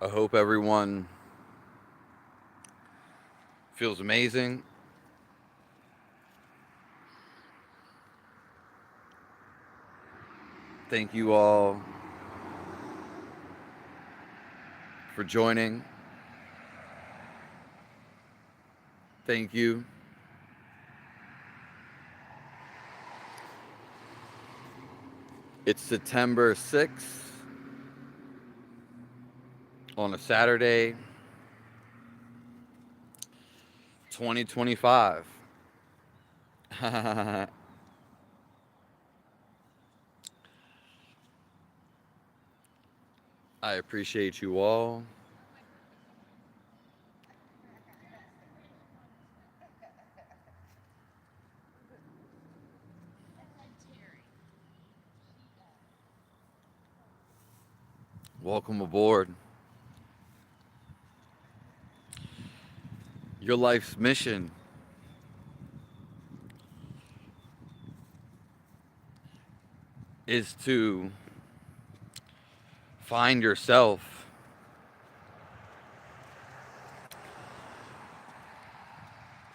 I hope everyone feels amazing. Thank you all for joining. Thank you. It's September 6th on a Saturday, 2025. I appreciate you all. Welcome aboard. Your life's mission is to find yourself,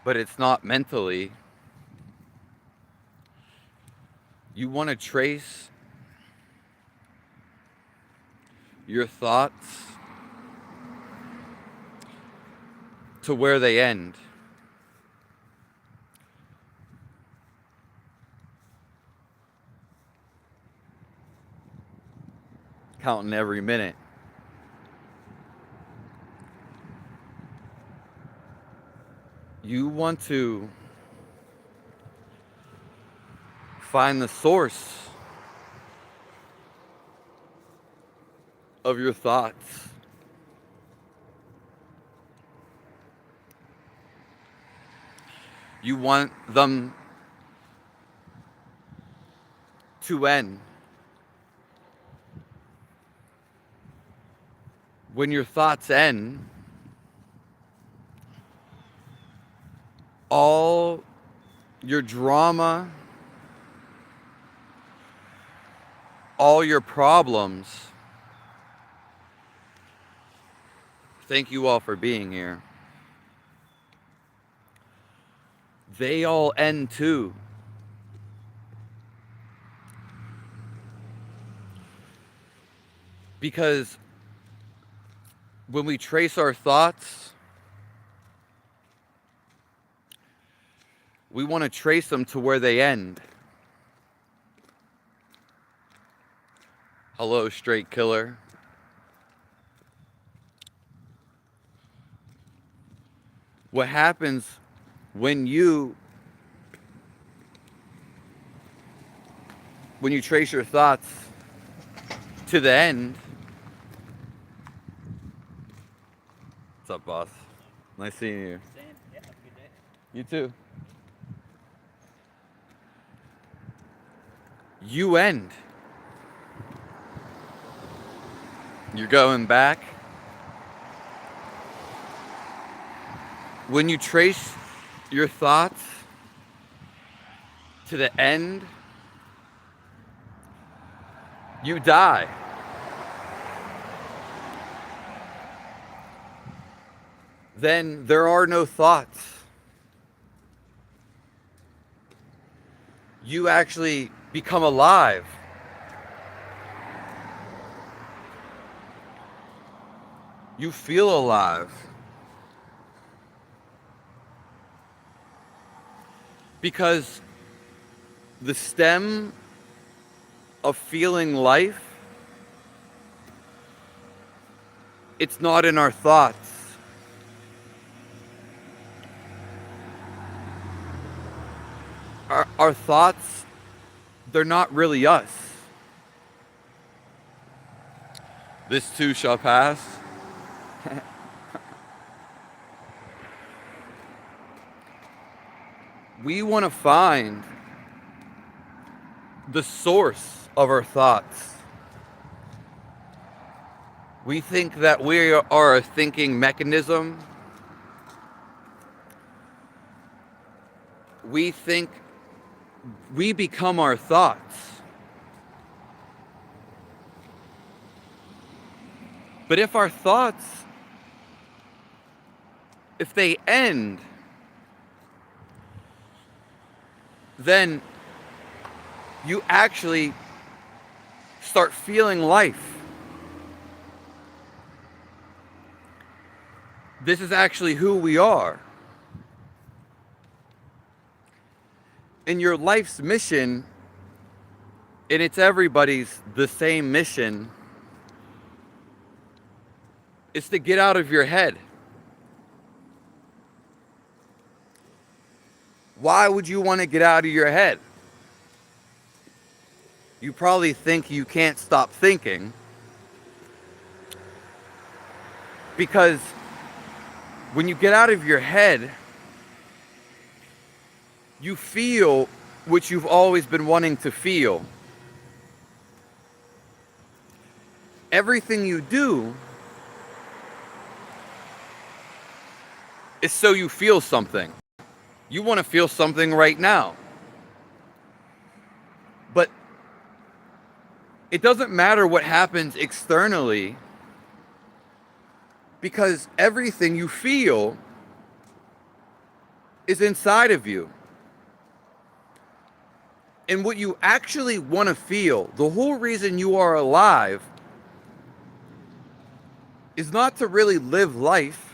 but it's not mentally. You want to trace your thoughts to where they end. Counting every minute. You want to find the source of your thoughts. You want them to end. When your thoughts end, all your drama, all your problems, thank you all for being here, they all end too. Because when we trace our thoughts, we want to trace them to where they end. Hello, straight killer. What happens when you trace your thoughts to the end? What's up, boss? Nice seeing you. Same. Yeah, have a good day. You too. You end. You're going back. When you trace your thoughts to the end, you die. Then there are no thoughts. You actually become alive. You feel alive. Because the stem of feeling life, it's not in our thoughts. Our thoughts, they're not really us. This too shall pass. We want to find the source of our thoughts. We think that we are a thinking mechanism. We think we become our thoughts. But if our thoughts, if they end, then you actually start feeling life. This is actually who we are. And your life's mission, and it's everybody's the same mission, is to get out of your head. Why would you want to get out of your head? You probably think you can't stop thinking because when you get out of your head, you feel what you've always been wanting to feel. Everything you do is so you feel something. You want to feel something right now. But it doesn't matter what happens externally, because everything you feel is inside of you. And what you actually want to feel, the whole reason you are alive, is not to really live life.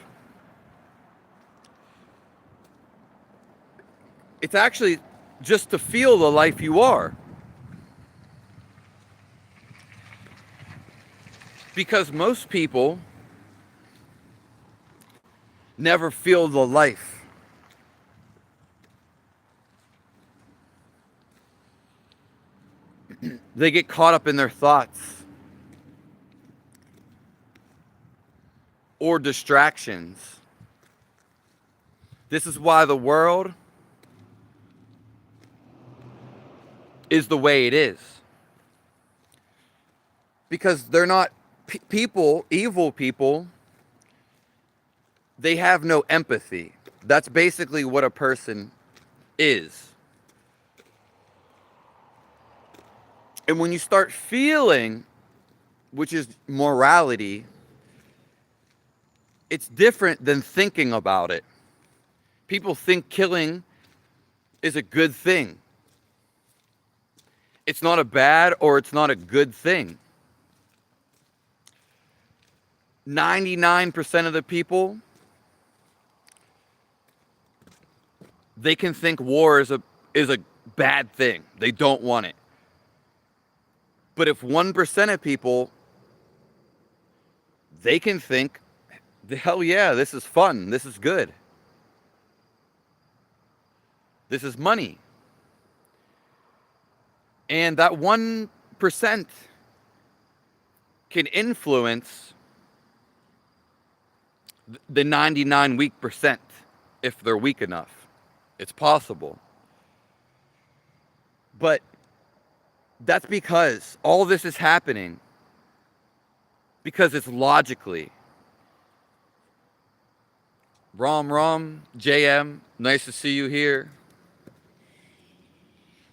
It's actually just to feel the life you are. Because most people never feel the life. They get caught up in their thoughts or distractions. This is why the world is the way it is. Because they're not people, evil people, they have no empathy. That's basically what a person is. And when you start feeling, which is morality, it's different than thinking about it. People think killing is a good thing. It's not a bad or it's not a good thing. 99% of the people, they can think war is a bad thing. They don't want it. But if 1% of people, they can think, hell yeah, this is fun, this is good. This is money. And that 1% can influence the 99 weak percent if they're weak enough. It's possible. But that's because all this is happening because it's logically. Rom, JM, nice to see you here.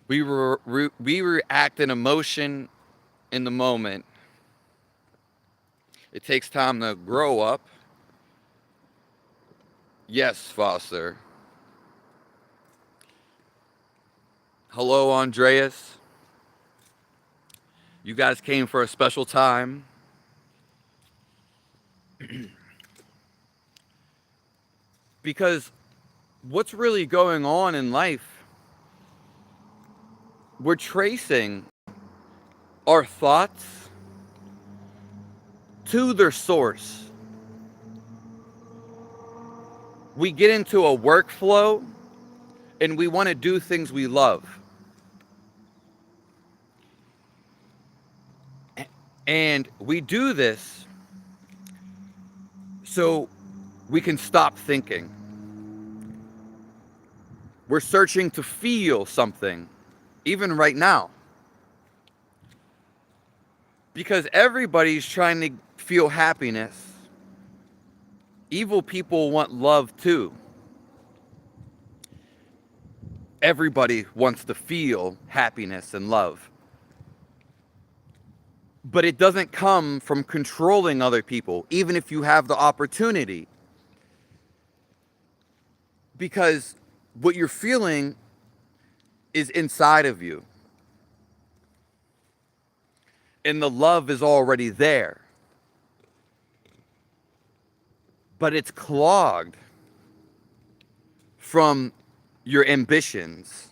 We react in emotion in the moment. It takes time to grow up. Yes, Foster. Hello, Andreas. You guys came for a special time. Because what's really going on in life, we're tracing our thoughts to their source. We get into a workflow and we want to do things we love. And we do this so we can stop thinking. We're searching to feel something, even right now. Because everybody's trying to feel happiness. Evil people want love too. Everybody wants to feel happiness and love. But it doesn't come from controlling other people, even if you have the opportunity. Because what you're feeling is inside of you. And the love is already there. But it's clogged from your ambitions.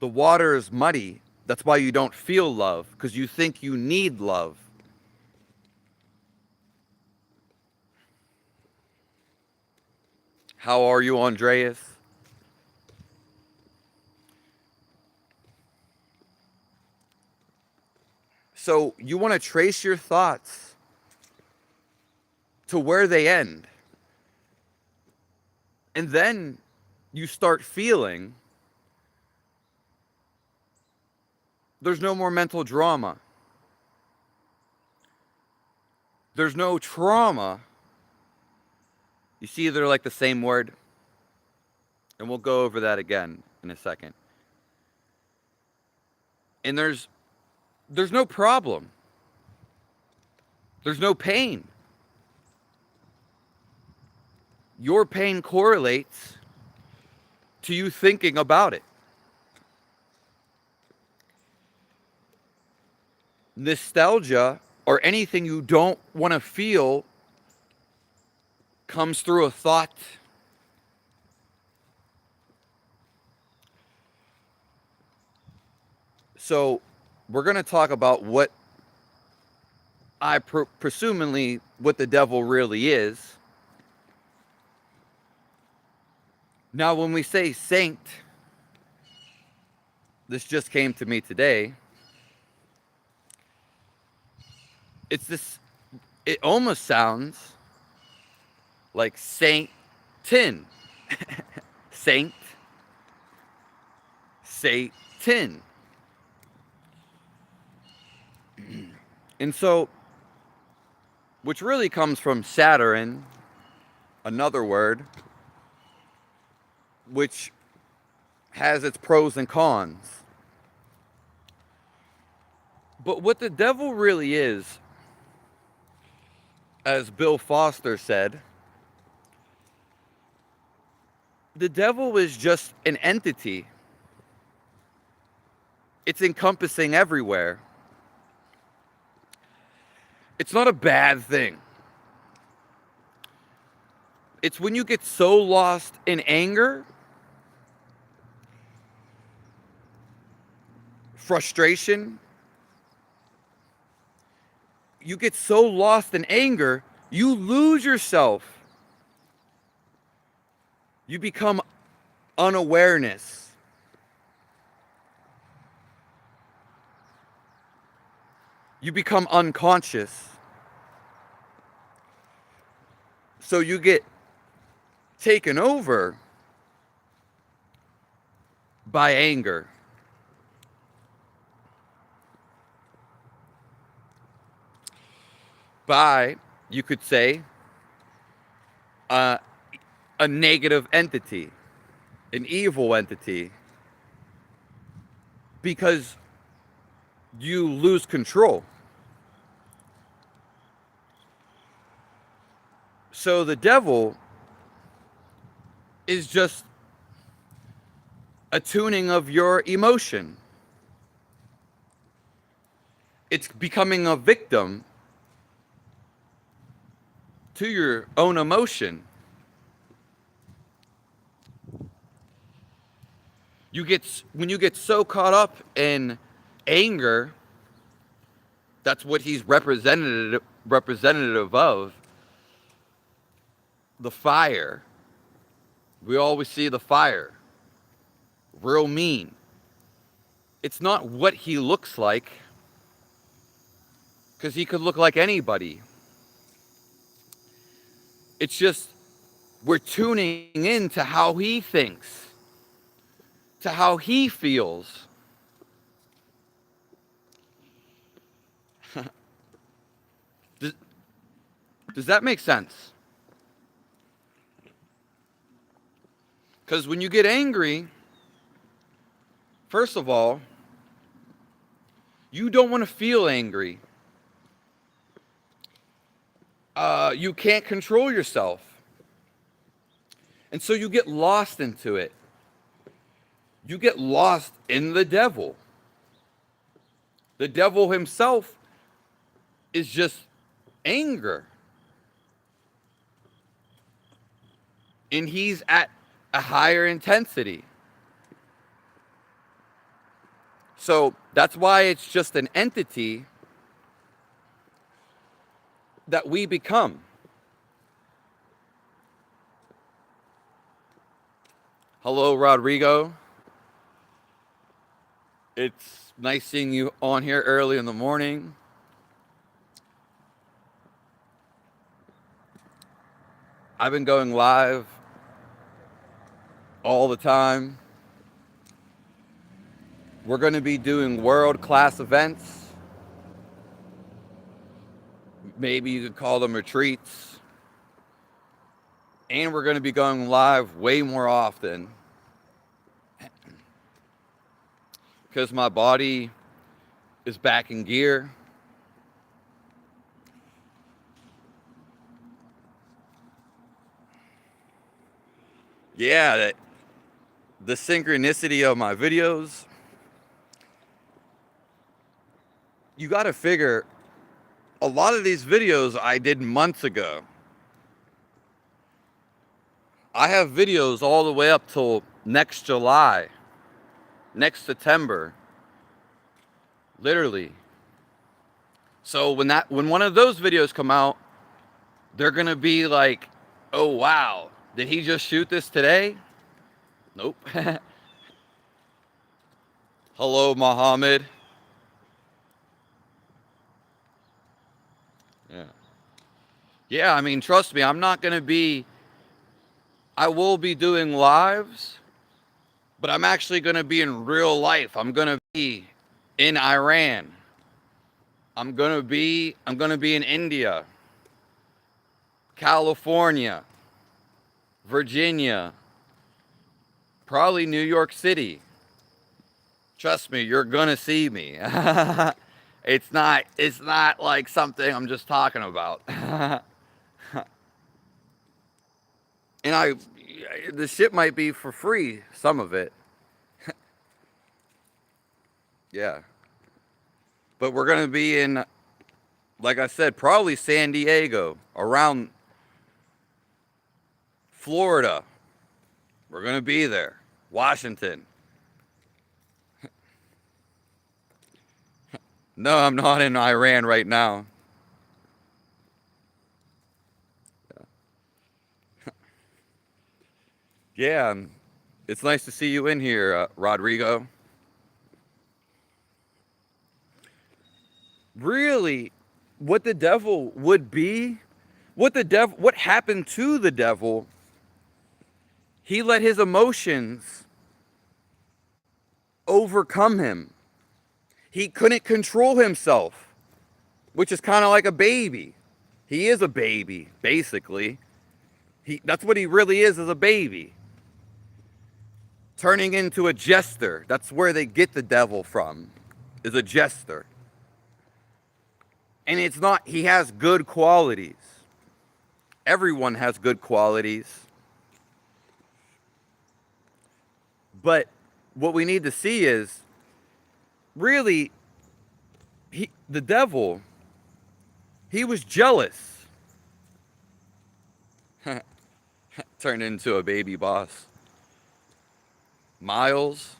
The water is muddy. That's why you don't feel love, because you think you need love. How are you, Andreas? So you want to trace your thoughts to where they end. And then you start feeling there's no more mental drama. There's no trauma. You see, they're like the same word. And we'll go over that again in a second. And there's no problem. There's no pain. Your pain correlates to you thinking about it. Nostalgia, or anything you don't want to feel, comes through a thought. So we're going to talk about what presumably what the devil really is. Now, when we say saint, this just came to me today. It almost sounds like Saint Tin. Saint, Satan. And so, which really comes from Saturn, another word, which has its pros and cons. But what the devil really is, as Bill Foster said, the devil is just an entity. It's encompassing everywhere. It's not a bad thing. It's when you get so lost in anger, frustration, you get so lost in anger, you lose yourself. You become unawareness. You become unconscious. So you get taken over by anger. By, you could say, a negative entity, an evil entity, because you lose control. So the devil is just a tuning of your emotion. It's becoming a victim to your own emotion. When you get so caught up in anger, that's what he's representative of. The fire. We always see the fire. Real mean. It's not what he looks like, because he could look like anybody. It's just we're tuning in to how he thinks, to how he feels. Does that make sense? Because when you get angry, first of all, You don't want to feel angry. You can't control yourself. And so you get lost into it. You get lost in the devil. The devil himself is just anger. And he's at a higher intensity. So that's why it's just an entity that we become. Hello, Rodrigo. It's nice seeing you on here early in the morning. I've been going live all the time. We're going to be doing world-class events. Maybe you could call them retreats. And we're going to be going live way more often. Because my body is back in gear. Yeah, the synchronicity of my videos. You got to figure, a lot of these videos I did months ago. I have videos all the way up till next July, next September, literally. So when one of those videos come out, they're gonna be like, oh wow, did he just shoot this today? Nope. Hello, Muhammad. Yeah, I mean, trust me, I will be doing lives, but I'm actually going to be in real life. I'm going to be in Iran. I'm going to be in India, California, Virginia, probably New York City. Trust me, you're going to see me. It's not like something I'm just talking about. And the shit might be for free, some of it. Yeah. But we're going to be in, like I said, probably San Diego, around Florida. We're going to be there. Washington. No, I'm not in Iran right now. Yeah, it's nice to see you in here, Rodrigo. Really, what the devil would be, what happened to the devil, he let his emotions overcome him. He couldn't control himself, which is kind of like a baby. He is a baby, basically. That's what he really is a baby. Turning into a jester. That's where they get the devil from, is a jester. And it's not, he has good qualities. Everyone has good qualities. But what we need to see is, really, the devil, he was jealous. Turned into a baby boss. Miles.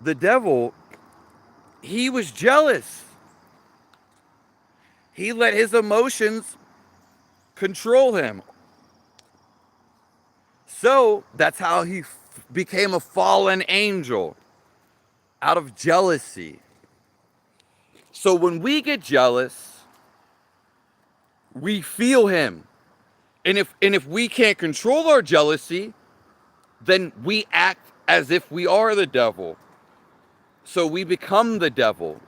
The devil, he was jealous. He let his emotions control him. So that's how he became a fallen angel, out of jealousy. So when we get jealous, we feel him. And if we can't control our jealousy, then we act as if we are the devil. So we become the devil.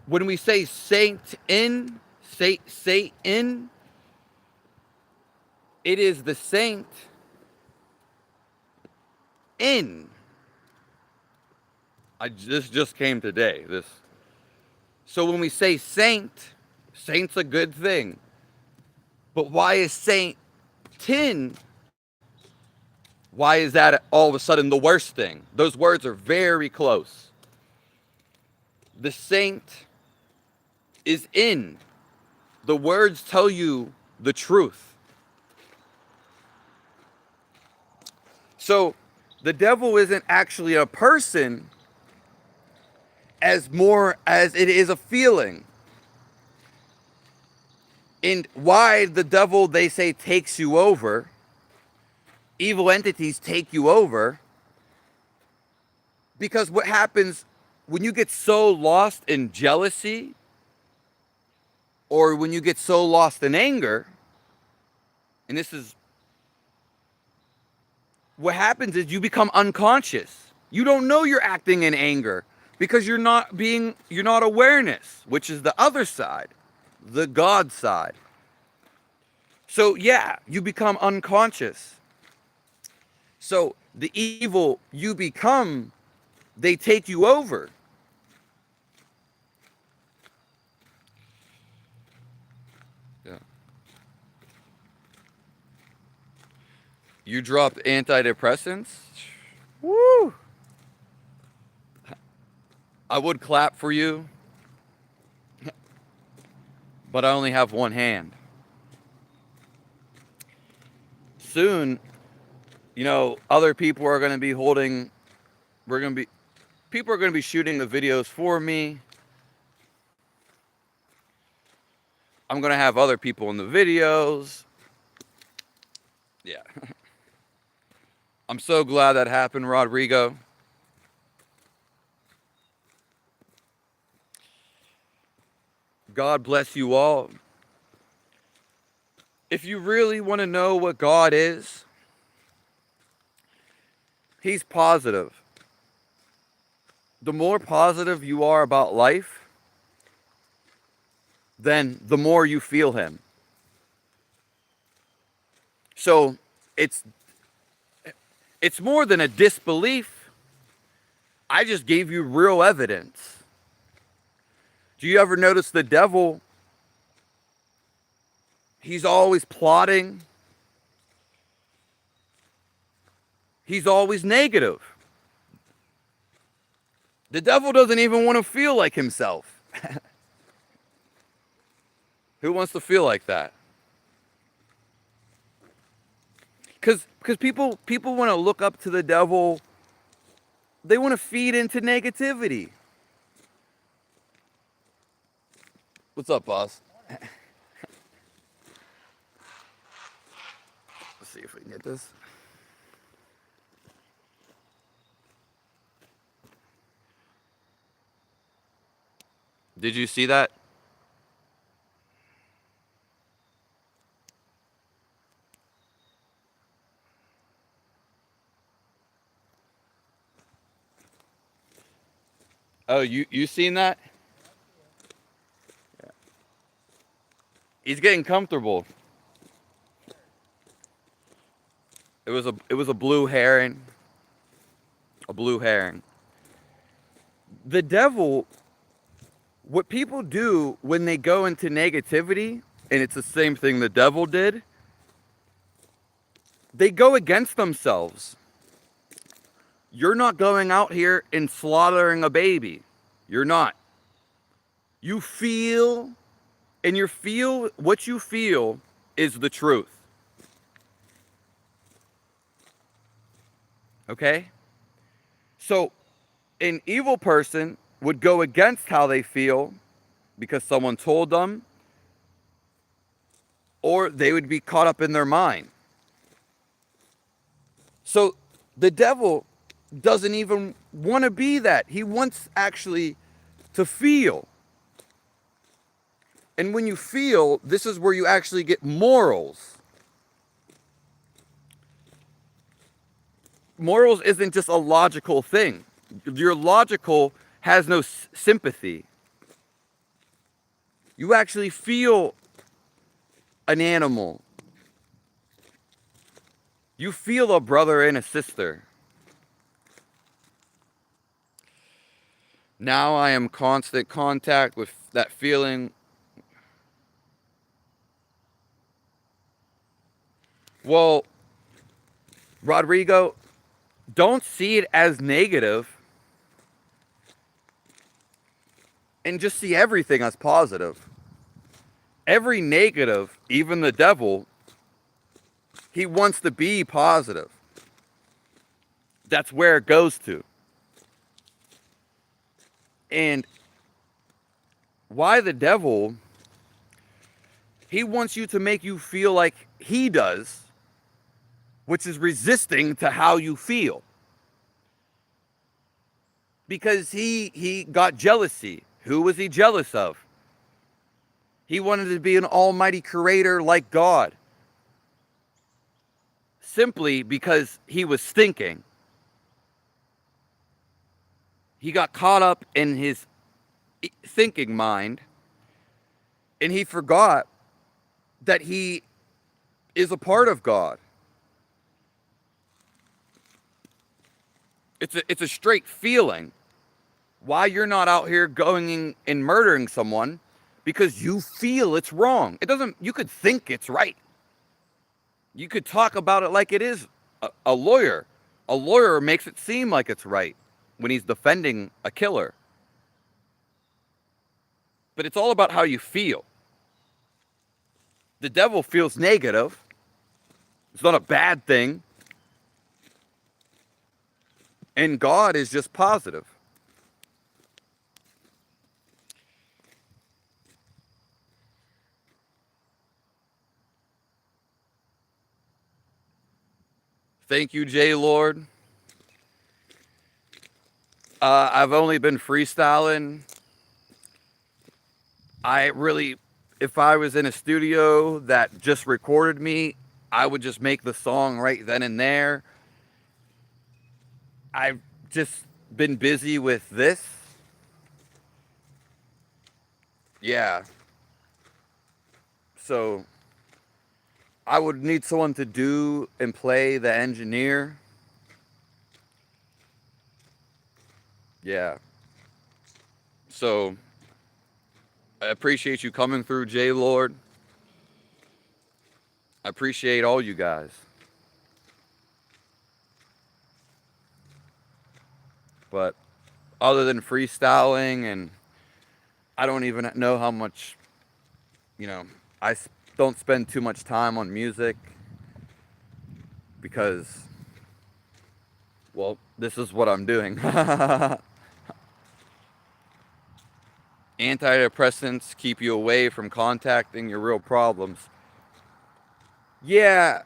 When we say Satan, it is the saint in. This just came today. So when we say saint, saint's a good thing. But why is Saint-tin? Why is that all of a sudden the worst thing? Those words are very close. The saint is in. The words tell you the truth. So the devil isn't actually a person as more as it is a feeling. And why the devil, they say, takes you over, evil entities take you over, because what happens when you get so lost in jealousy, or when you get so lost in anger, and this is what happens, is you become unconscious. You don't know you're acting in anger because you're not awareness, which is the other side, the God side. So yeah, you become unconscious. So the evil you become, they take you over. Yeah. You dropped antidepressants? Woo! I would clap for you, but I only have one hand. Soon, other people are going to be people are going to be shooting the videos for me. I'm going to have other people in the videos. Yeah. I'm so glad that happened, Rodrigo. God bless you all. If you really want to know what God is, He's positive. The more positive you are about life, then the more you feel Him. So it's more than a disbelief. I just gave you real evidence. Do you ever notice the devil? He's always plotting. He's always negative. The devil doesn't even want to feel like himself. Who wants to feel like that? Because people want to look up to the devil. They want to feed into negativity. What's up, boss? Let's see if we can get this. Did you see that? Oh, you seen that? Yeah. He's getting comfortable. It was a blue heron. A blue heron. The devil, what people do when they go into negativity, and it's the same thing the devil did, they go against themselves. You're not going out here and slaughtering a baby. You're not. You feel, and what you feel is the truth. Okay? So, an evil person would go against how they feel because someone told them, or they would be caught up in their mind. So, the devil doesn't even want to be that. He wants actually to feel. And when you feel, this is where you actually get morals. Morals isn't just a logical thing. Your logical has no sympathy. You actually feel an animal. You feel a brother and a sister. Now I am constant contact with that feeling. Well, Rodrigo, don't see it as negative and just see everything as positive. Every negative, even the devil, he wants to be positive. That's where it goes to. And why the devil? He wants you to make you feel like he does, which is resisting to how you feel. Because he got jealousy. Who was he jealous of? He wanted to be an almighty creator like God. Simply because he was thinking. He got caught up in his thinking mind, and he forgot that he is a part of God. It's a straight feeling. Why you're not out here going and murdering someone? Because you feel it's wrong. It doesn't. You could think it's right. You could talk about it like it is. A lawyer. A lawyer makes it seem like it's right when he's defending a killer. But it's all about how you feel. The devil feels negative. It's not a bad thing. And God is just positive. Thank you, J Lord. I've only been freestyling. I really, if I was in a studio that just recorded me, I would just make the song right then and there. I've just been busy with this. Yeah. So I would need someone to do and play the engineer. Yeah. So I appreciate you coming through, J Lord. I appreciate all you guys. But other than freestyling, and I don't even know how much, you know, I don't spend too much time on music because, well, this is what I'm doing. Antidepressants keep you away from contacting your real problems. Yeah,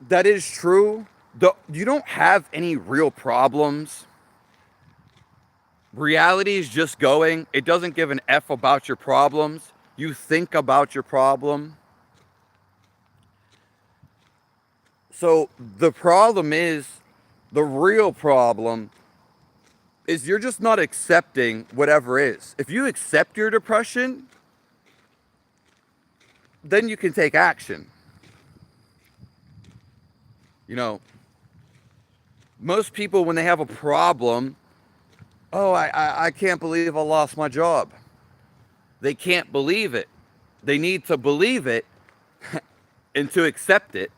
that is true. You don't have any real problems. Reality is just going. It doesn't give an F about your problems. You think about your problem. So the problem is, the real problem is you're just not accepting whatever is. If you accept your depression, then you can take action. You know, most people, when they have a problem, oh, I can't believe I lost my job. They can't believe it. They need to believe it and to accept it.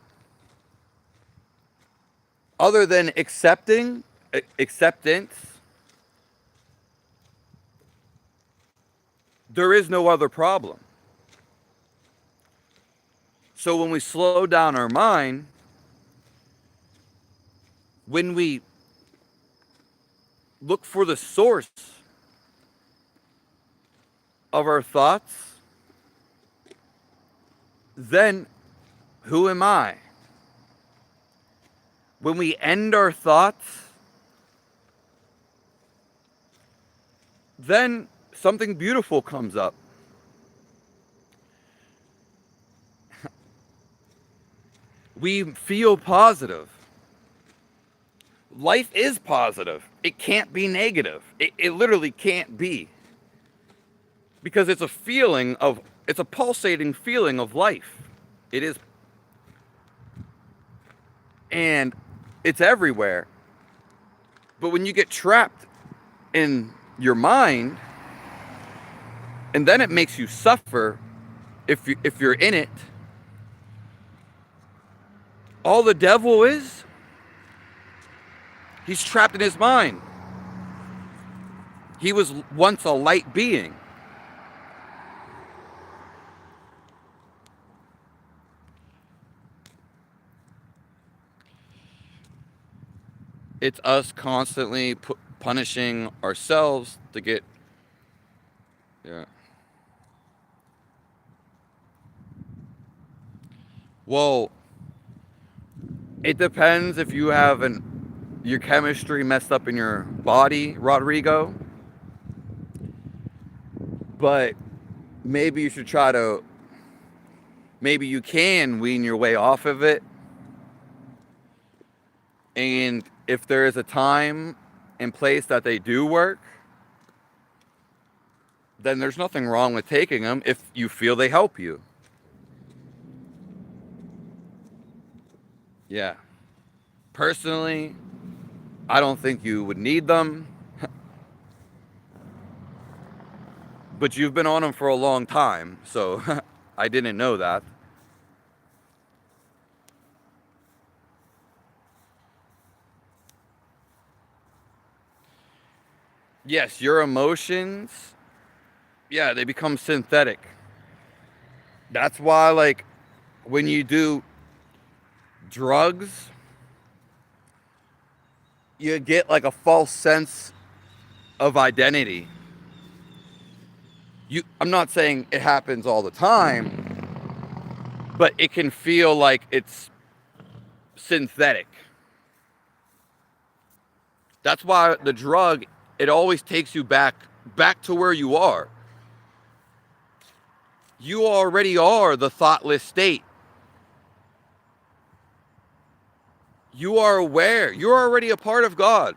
Other than acceptance, there is no other problem. So when we slow down our mind, when we look for the source of our thoughts, then who am I? When we end our thoughts, then something beautiful comes up. We feel positive. Life is positive. It can't be negative. It literally can't be. Because it's a feeling of, it's a pulsating feeling of life. It is. And it's everywhere. But when you get trapped in your mind, and then it makes you suffer if you're in it. All the devil is, he's trapped in his mind. He was once a light being. It's us constantly punishing ourselves to get, yeah. Well, it depends if you have your chemistry messed up in your body, Rodrigo. But maybe you should try to, maybe you can wean your way off of it. And if there is a time and place that they do work, then there's nothing wrong with taking them if you feel they help you. Yeah. Personally, I don't think you would need them. But you've been on them for a long time, so I didn't know that. Yes, your emotions, yeah, they become synthetic. That's why, like, when you do drugs, you get like a false sense of identity. I'm not saying it happens all the time, but it can feel like it's synthetic. That's why the drug, it always takes you back to where you are. You already are the thoughtless state. You are aware. You're already a part of God.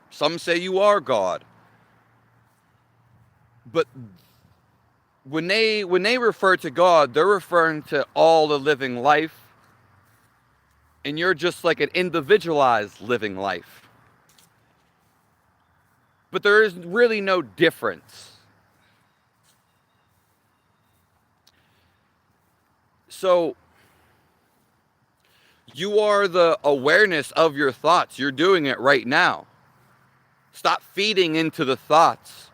Some say you are God. But when they refer to God, they're referring to all the living life. And you're just like an individualized living life. But there is really no difference. So you are the awareness of your thoughts. You're doing it right now. Stop feeding into the thoughts.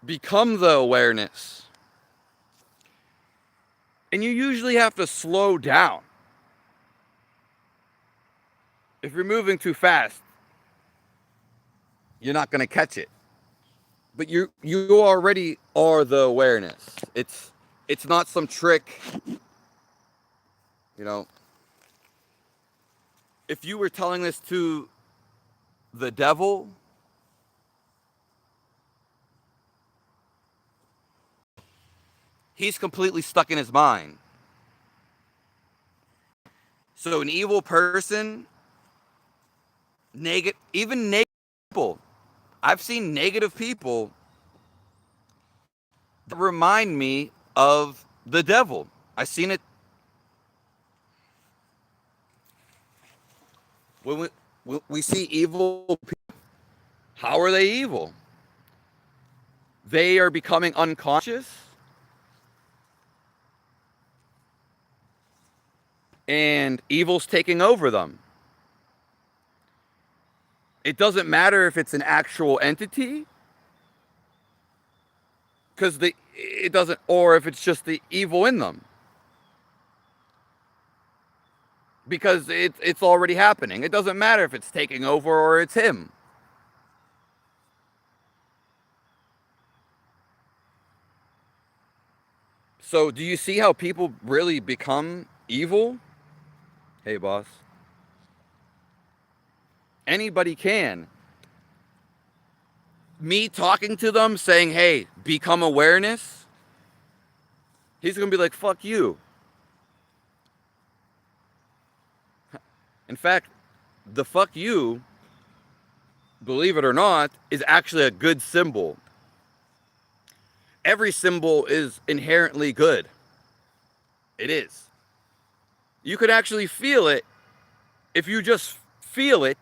Become the awareness. And you usually have to slow down. If you're moving too fast, you're not going to catch it. But you already are the awareness. It's not some trick. You know, if you were telling this to the devil, he's completely stuck in his mind. So an evil person, even negative people, I've seen negative people that remind me of the devil. I've seen it when we see evil people. How are they evil? They are becoming unconscious, and evil's taking over them. It doesn't matter if it's an actual entity, because it doesn't, or if it's just the evil in them, because it's already happening. It doesn't matter if it's taking over or it's him. So do you see how people really become evil? Hey, boss. Anybody can. Me talking to them saying, hey, become awareness, he's going to be like, fuck you. In fact, the fuck you, believe it or not, is actually a good symbol. Every symbol is inherently good. It is. You could actually feel it if you just feel it.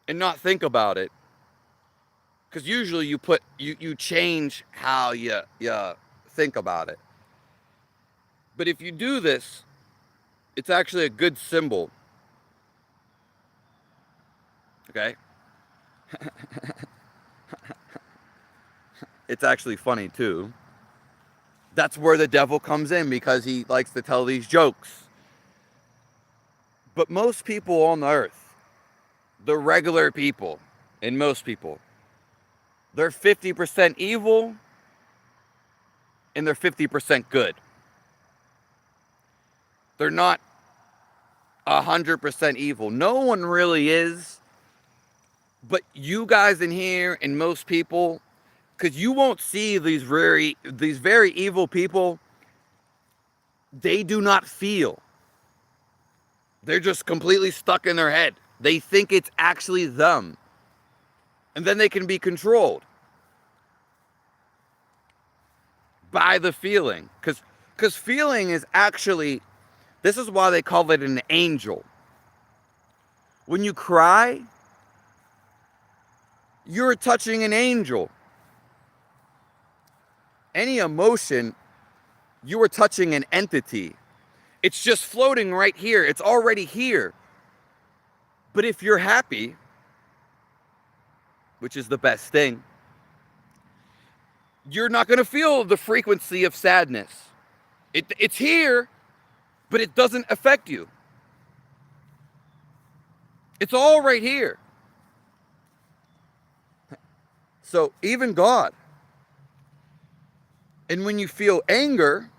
and not think about it. Because usually you change how you think about it. But if you do this, it's actually a good symbol. Okay? It's actually funny too. That's where the devil comes in, because he likes to tell these jokes. But most people on the earth, the regular people, and most people, they're 50% evil and they're 50% good. They're not 100% evil. No one really is. But you guys in here and most people, because you won't see these very evil people, they do not feel. They're just completely stuck in their head. They think it's actually them. And then they can be controlled by the feeling. Because feeling is actually, this is why they call it an angel. When you cry, you're touching an angel. Any emotion, you are touching an entity. It's just floating right here. It's already here. But if you're happy, which is the best thing, you're not going to feel the frequency of sadness. It's here, but it doesn't affect you. It's all right here. So even God. And when you feel anger,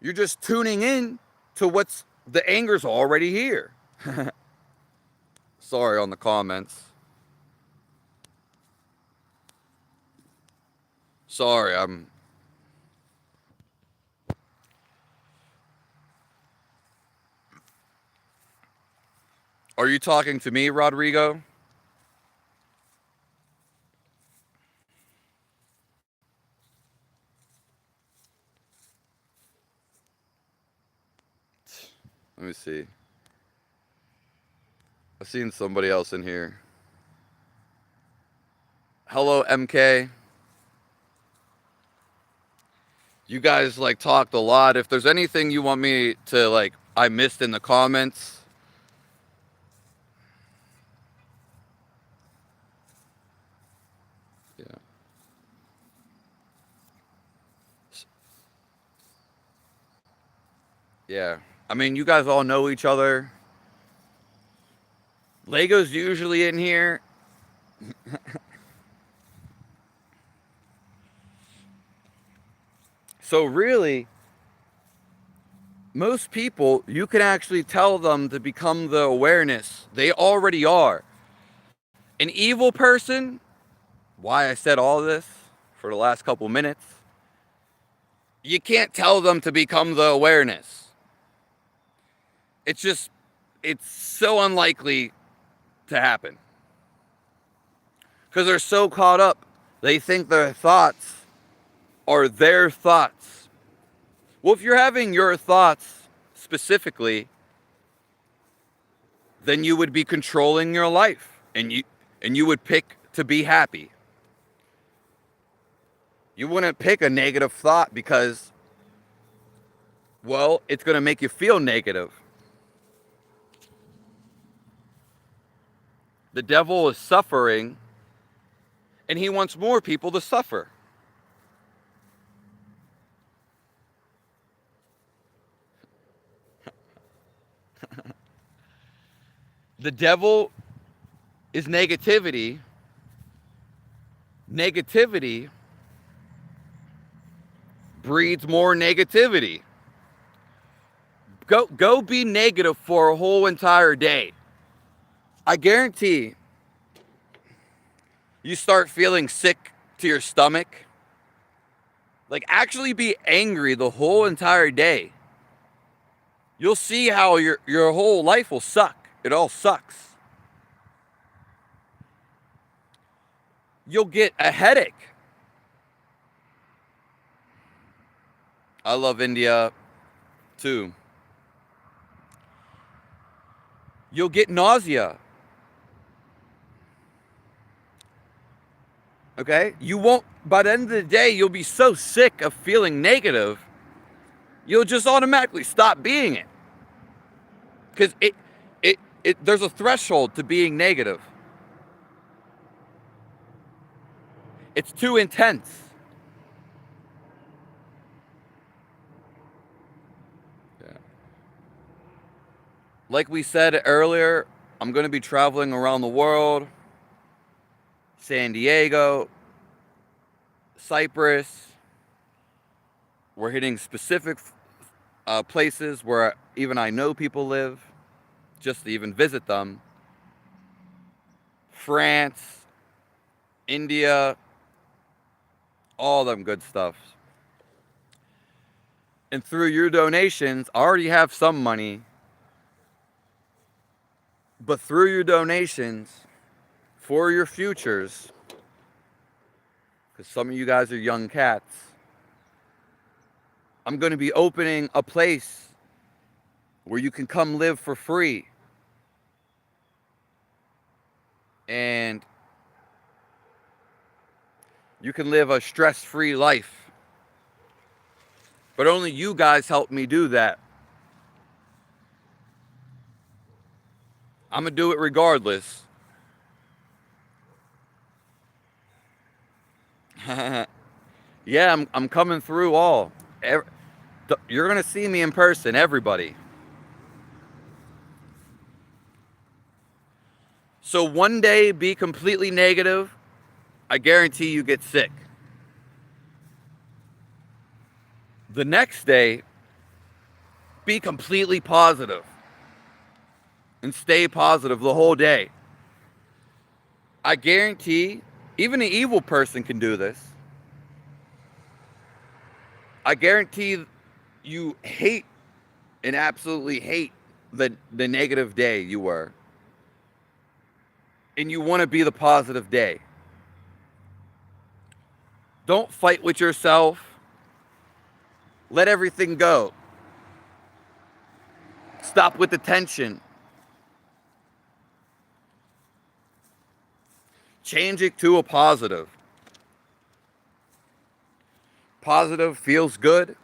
you're just tuning in to what's, the anger's already here. Sorry on the comments. Sorry, Are you talking to me, Rodrigo? Let me see. I've seen somebody else in here. Hello, MK. You guys like talked a lot. If there's anything you want me to like I missed in the comments, yeah. Yeah. I mean, you guys all know each other. Lego's usually in here. So really, most people, you can actually tell them to become the awareness. They already are. An evil person, why I said all this for the last couple minutes, you can't tell them to become the awareness. It's just, it's so unlikely to happen. Because they're so caught up. They think their thoughts are their thoughts. Well, if you're having your thoughts specifically, then you would be controlling your life, and you would pick to be happy. You wouldn't pick a negative thought because, well, it's going to make you feel negative. The devil is suffering, and he wants more people to suffer. The devil is negativity. Negativity breeds more negativity. Go be negative for a whole entire day. I guarantee you start feeling sick to your stomach. Like, actually be angry the whole entire day. You'll see how your whole life will suck. It all sucks. You'll get a headache. I love India too. You'll get nausea. Okay? You won't, by the end of the day, you'll be so sick of feeling negative, you'll just automatically stop being it. Because there's a threshold to being negative. It's too intense. Yeah. Like we said earlier, I'm going to be traveling around the world. San Diego, Cyprus. We're hitting specific places where even I know people live, just to even visit them. France, India, all them good stuff. And through your donations, I already have some money, but through your donations, for your futures, because some of you guys are young cats, I'm going to be opening a place where you can come live for free. And you can live a stress-free life. But only you guys help me do that. I'm going to do it regardless. Yeah, I'm coming through all. You're going to see me in person, everybody. So one day, be completely negative. I guarantee you get sick. The next day, be completely positive. And stay positive the whole day. I guarantee, even an evil person can do this. I guarantee you hate and absolutely hate the negative day you were. And you want to be the positive day. Don't fight with yourself. Let everything go. Stop with the tension. Change it to a positive. Positive feels good.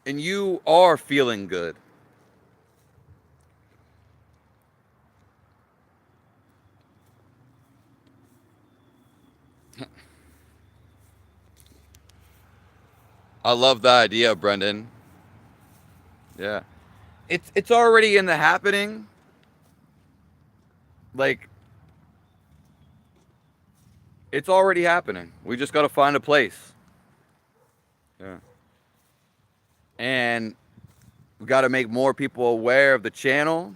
And you are feeling good. I love the idea, Brendan. Yeah. It's already in the happening. Like, it's already happening. We just got to find a place. Yeah. And we got to make more people aware of the channel.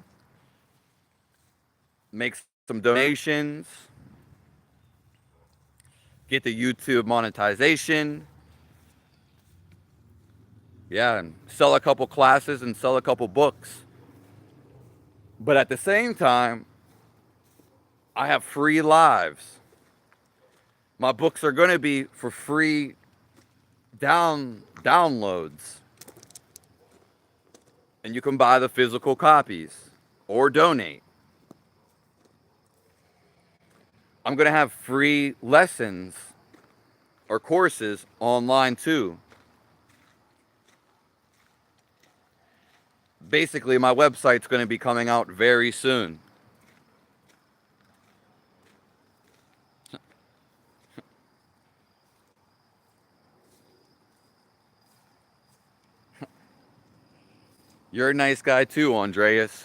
Make some donations. Get the YouTube monetization. Yeah, and sell a couple classes and sell a couple books. But at the same time, I have free lives. My books are going to be for free downloads. And you can buy the physical copies or donate. I'm going to have free lessons or courses online too. Basically, my website's going to be coming out very soon. You're a nice guy too, Andreas.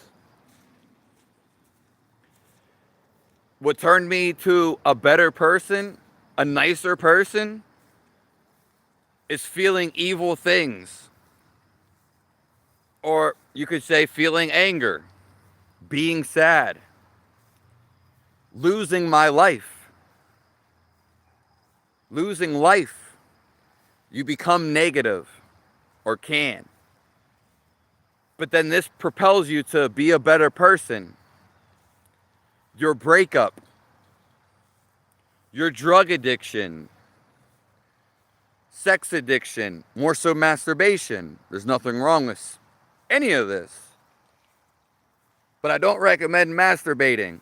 What turned me to a better person, a nicer person, is feeling evil things. Or you could say feeling anger, being sad, losing my life. Losing life. You become negative, or can. But then this propels you to be a better person. Your breakup, your drug addiction, sex addiction, more so masturbation. There's nothing wrong with any of this. But I don't recommend masturbating.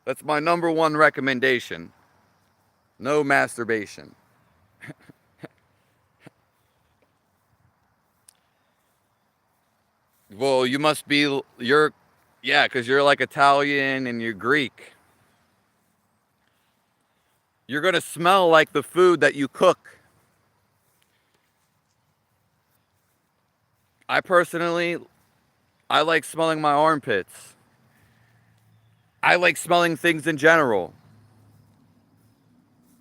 That's my number one recommendation. No masturbation. Well, you must be, yeah, because you're like Italian and you're Greek. You're going to smell like the food that you cook. I personally, I like smelling my armpits. I like smelling things in general.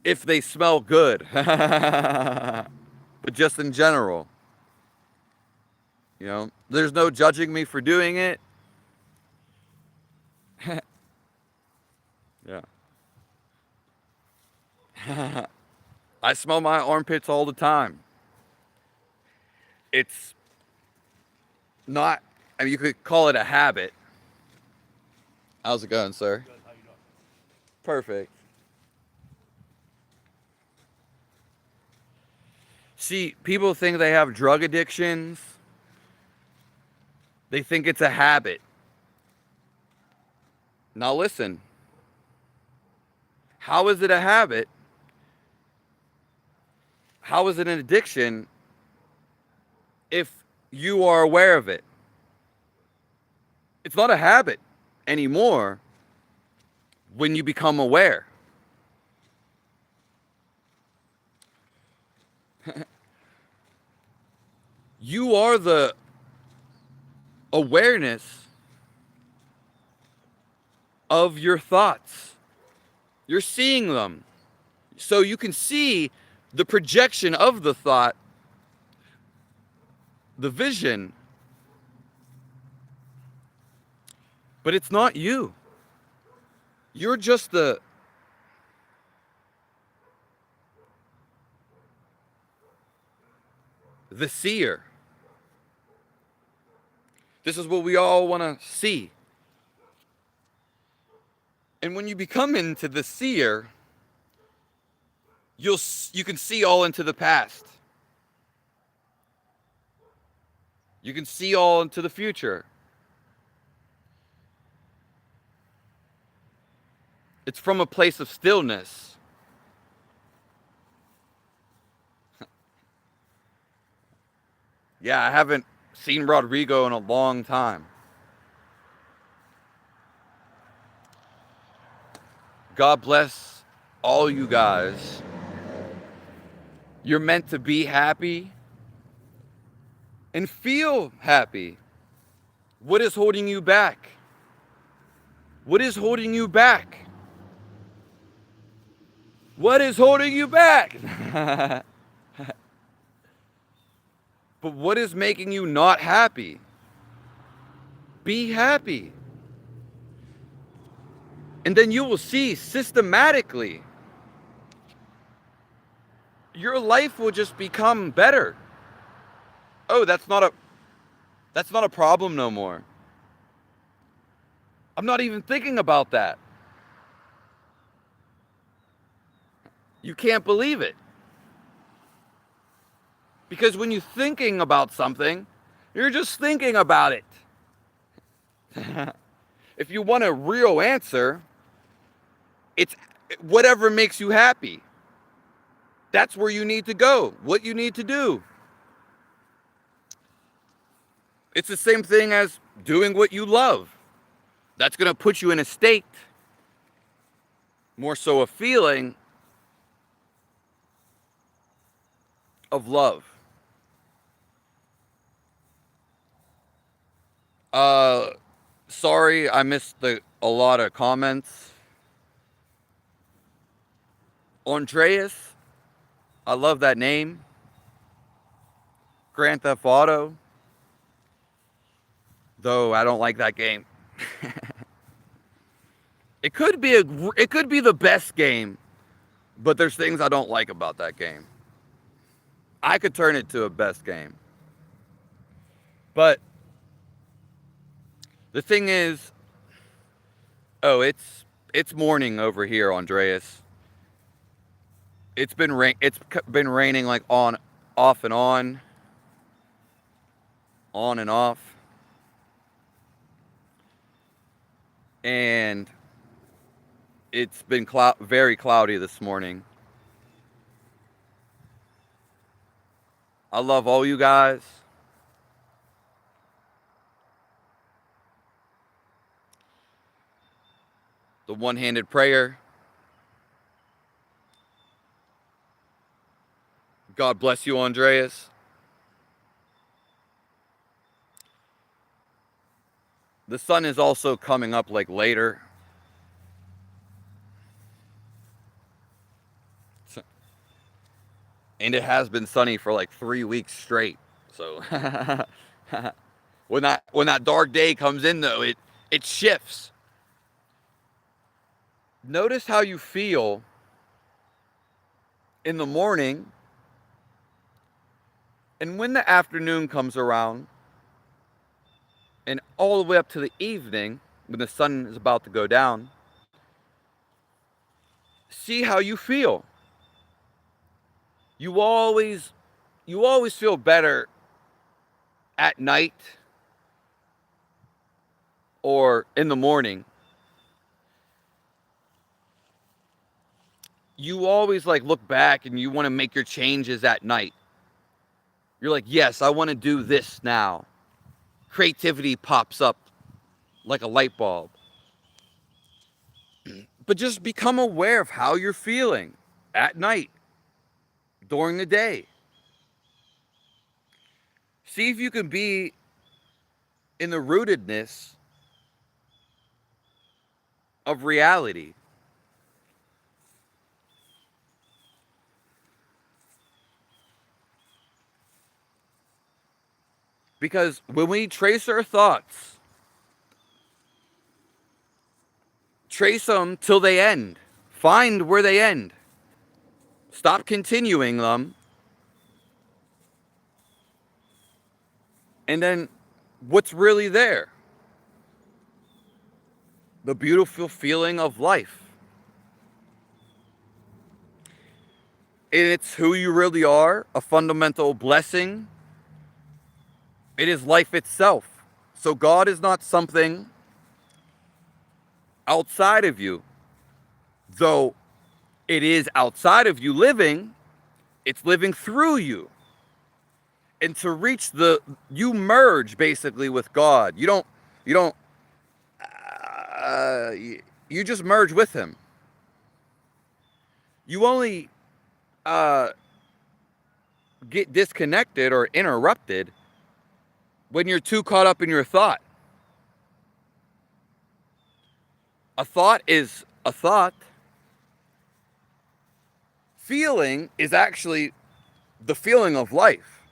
If they smell good. But just in general. You know, there's no judging me for doing it. Yeah. I smell my armpits all the time. It's not, I mean, you could call it a habit. How's it going, sir? Good. How you doing? Perfect. See, people think they have drug addictions. They think it's a habit. Now listen. How is it a habit? How is it an addiction if you are aware of it? It's not a habit anymore when you become aware. You are the awareness of your thoughts. You're seeing them. So you can see the projection of the thought, the vision, but it's not you. You're just the seer. This is what we all want to see. And when you become into the seer, you can see all into the past. You can see all into the future. It's from a place of stillness. Yeah, I haven't seen Rodrigo in a long time. God bless all you guys. You're meant to be happy and feel happy. What is holding you back? What is holding you back? What is holding you back? But what is making you not happy? Be happy. And then you will see systematically your life will just become better. Oh, that's not a problem no more. I'm not even thinking about that. You can't believe it. Because when you're thinking about something, you're just thinking about it. If you want a real answer, it's whatever makes you happy. That's where you need to go, what you need to do. It's the same thing as doing what you love. That's going to put you in a state, more so a feeling of love. Sorry, I missed a lot of comments. Andreas, I love that name. Grand Theft Auto, though I don't like that game. It could be the best game, but there's things I don't like about that game. I could turn it to a best game. But the thing is, oh, it's morning over here, Andreas. It's been raining like off and on and off. And It's been very cloudy this morning. I love all you guys. The one-handed prayer. God bless you, Andreas. The sun is also coming up like later. And it has been sunny for like 3 weeks straight. So when that dark day comes in though, it shifts. Notice how you feel in the morning, and when the afternoon comes around, and all the way up to the evening when the sun is about to go down. See how you feel. You always feel better at night or in the morning. You always like look back and you want to make your changes at night. You're like, yes, I want to do this now. Creativity pops up like a light bulb. But just become aware of how you're feeling at night, during the day. See if you can be in the rootedness of reality. Because when we trace our thoughts, trace them till they end. Find where they end. Stop continuing them. And then what's really there? The beautiful feeling of life. And it's who you really are, a fundamental blessing. It is life itself. So God is not something outside of you. Though it is outside of you living, it's living through you. And to reach you merge basically with God. You just merge with him. You only get disconnected or interrupted when you're too caught up in your thought. A thought is a thought. Feeling is actually the feeling of life.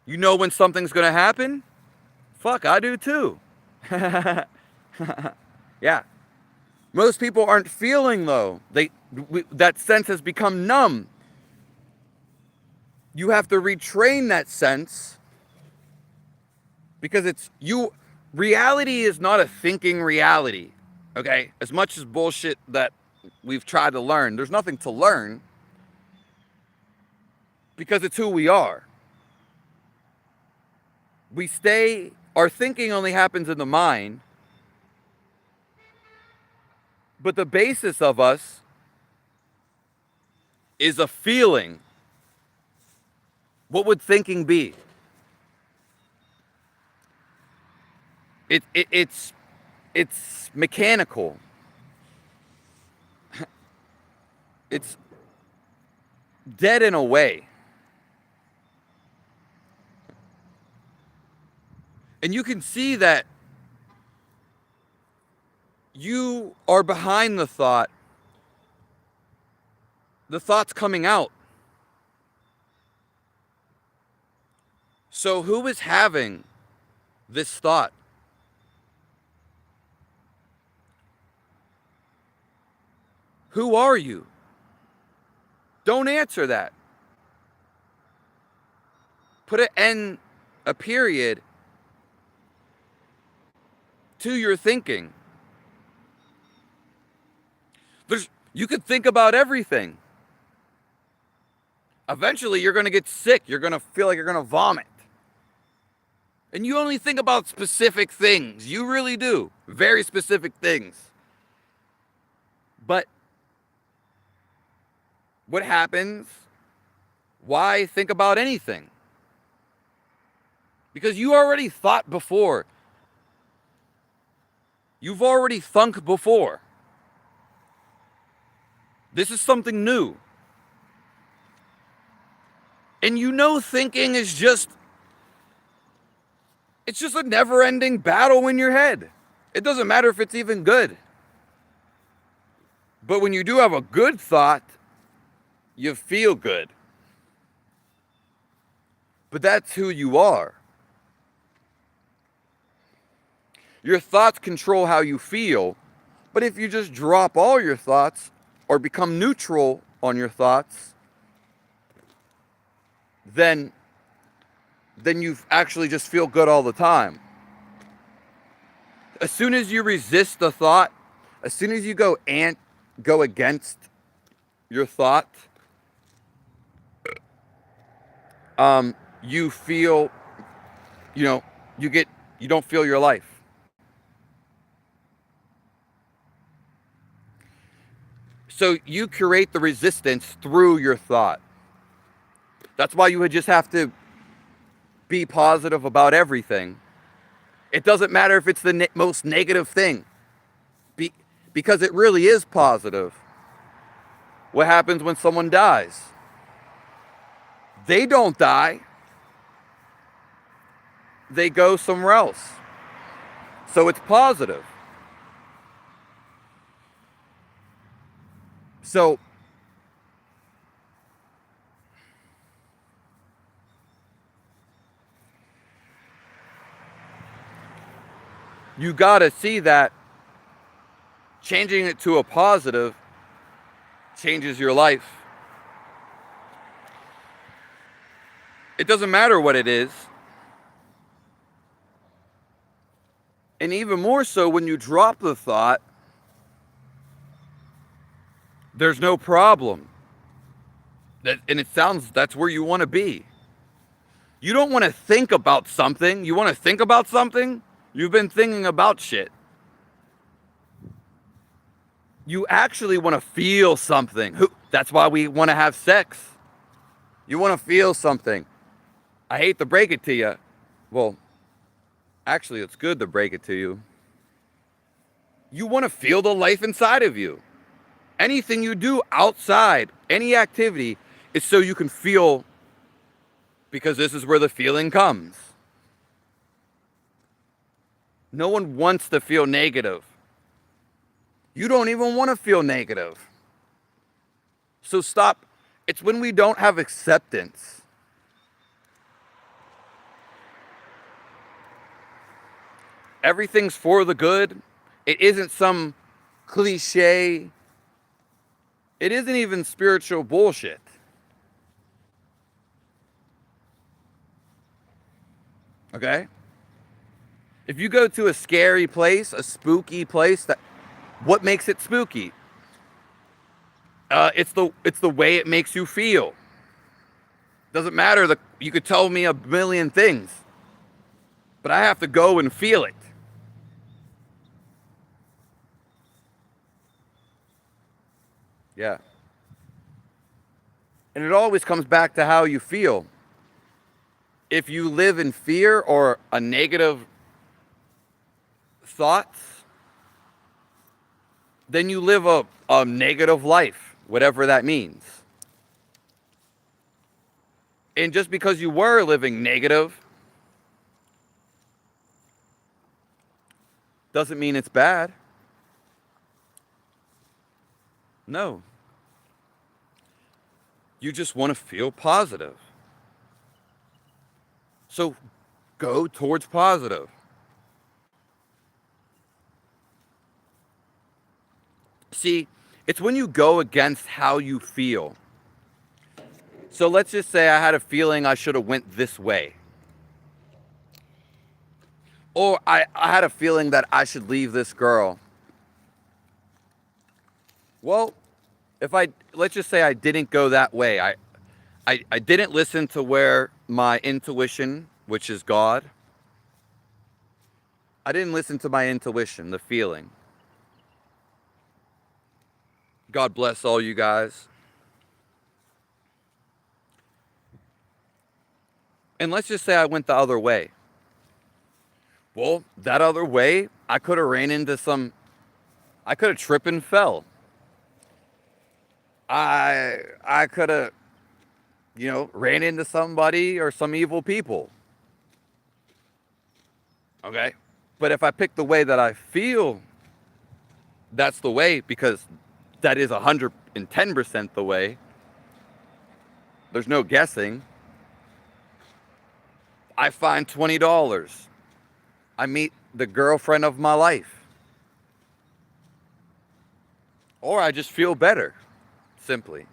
You know when something's going to happen? Fuck, I do too. Yeah. Most people aren't feeling though. That sense has become numb. You have to retrain that sense because reality is not a thinking reality. Okay? As much as bullshit that we've tried to learn, there's nothing to learn because it's who we are. Our thinking only happens in the mind, but the basis of us is a feeling. What would thinking be? It's mechanical. It's dead in a way. And you can see that you are behind the thought. The thought's coming out. So who is having this thought? Who are you? Don't answer that. Put a period to your thinking. You could think about everything. Eventually, you're going to get sick. You're going to feel like you're going to vomit. And you only think about specific things. You really do. Very specific things. But what happens? Why think about anything? Because you already thought before. You've already thunk before. This is something new. And you know thinking is just, it's just a never-ending battle in your head. It doesn't matter if it's even good. But when you do have a good thought, you feel good. But that's who you are. Your thoughts control how you feel, but if you just drop all your thoughts or become neutral on your thoughts, then you actually just feel good all the time. As soon as you resist the thought, as soon as you go against your thought, you feel, you don't feel your life. So you create the resistance through your thought. That's why you would just have to be positive about everything. It doesn't matter if it's the most negative thing, because it really is positive. What happens when someone dies? They don't die. They go somewhere else. So it's positive. So you got to see that changing it to a positive changes your life. It doesn't matter what it is. And even more so when you drop the thought, there's no problem. And it sounds that's where you want to be. You don't want to think about something. You want to think about something? You've been thinking about shit. You actually want to feel something. That's why we want to have sex. You want to feel something. I hate to break it to you. Well, actually, it's good to break it to you. You want to feel the life inside of you. Anything you do outside, any activity, is so you can feel, because this is where the feeling comes. No one wants to feel negative. You don't even want to feel negative. So stop. It's when we don't have acceptance. Everything's for the good. It isn't some cliche. It isn't even spiritual bullshit. Okay? If you go to a scary place, a spooky place, what makes it spooky? It's the way it makes you feel. Doesn't matter. You could tell me a million things, but I have to go and feel it. Yeah. And it always comes back to how you feel. If you live in fear or a negative thoughts, then you live a negative life, whatever that means. And just because you were living negative doesn't mean it's bad. No. You just want to feel positive. So go towards positive. See, it's when you go against how you feel. So let's just say I had a feeling I should have went this way. Or I had a feeling that I should leave this girl. Well, let's just say I didn't go that way. I didn't listen to where my intuition, which is God, I didn't listen to my intuition, the feeling. God bless all you guys. And let's just say I went the other way. Well, that other way, I could have ran into I could have tripped and fell. I could have, ran into somebody or some evil people. Okay? But if I pick the way that I feel, that's the way, because that is 110% the way. There's no guessing. I find $20. I meet the girlfriend of my life. Or I just feel better, simply.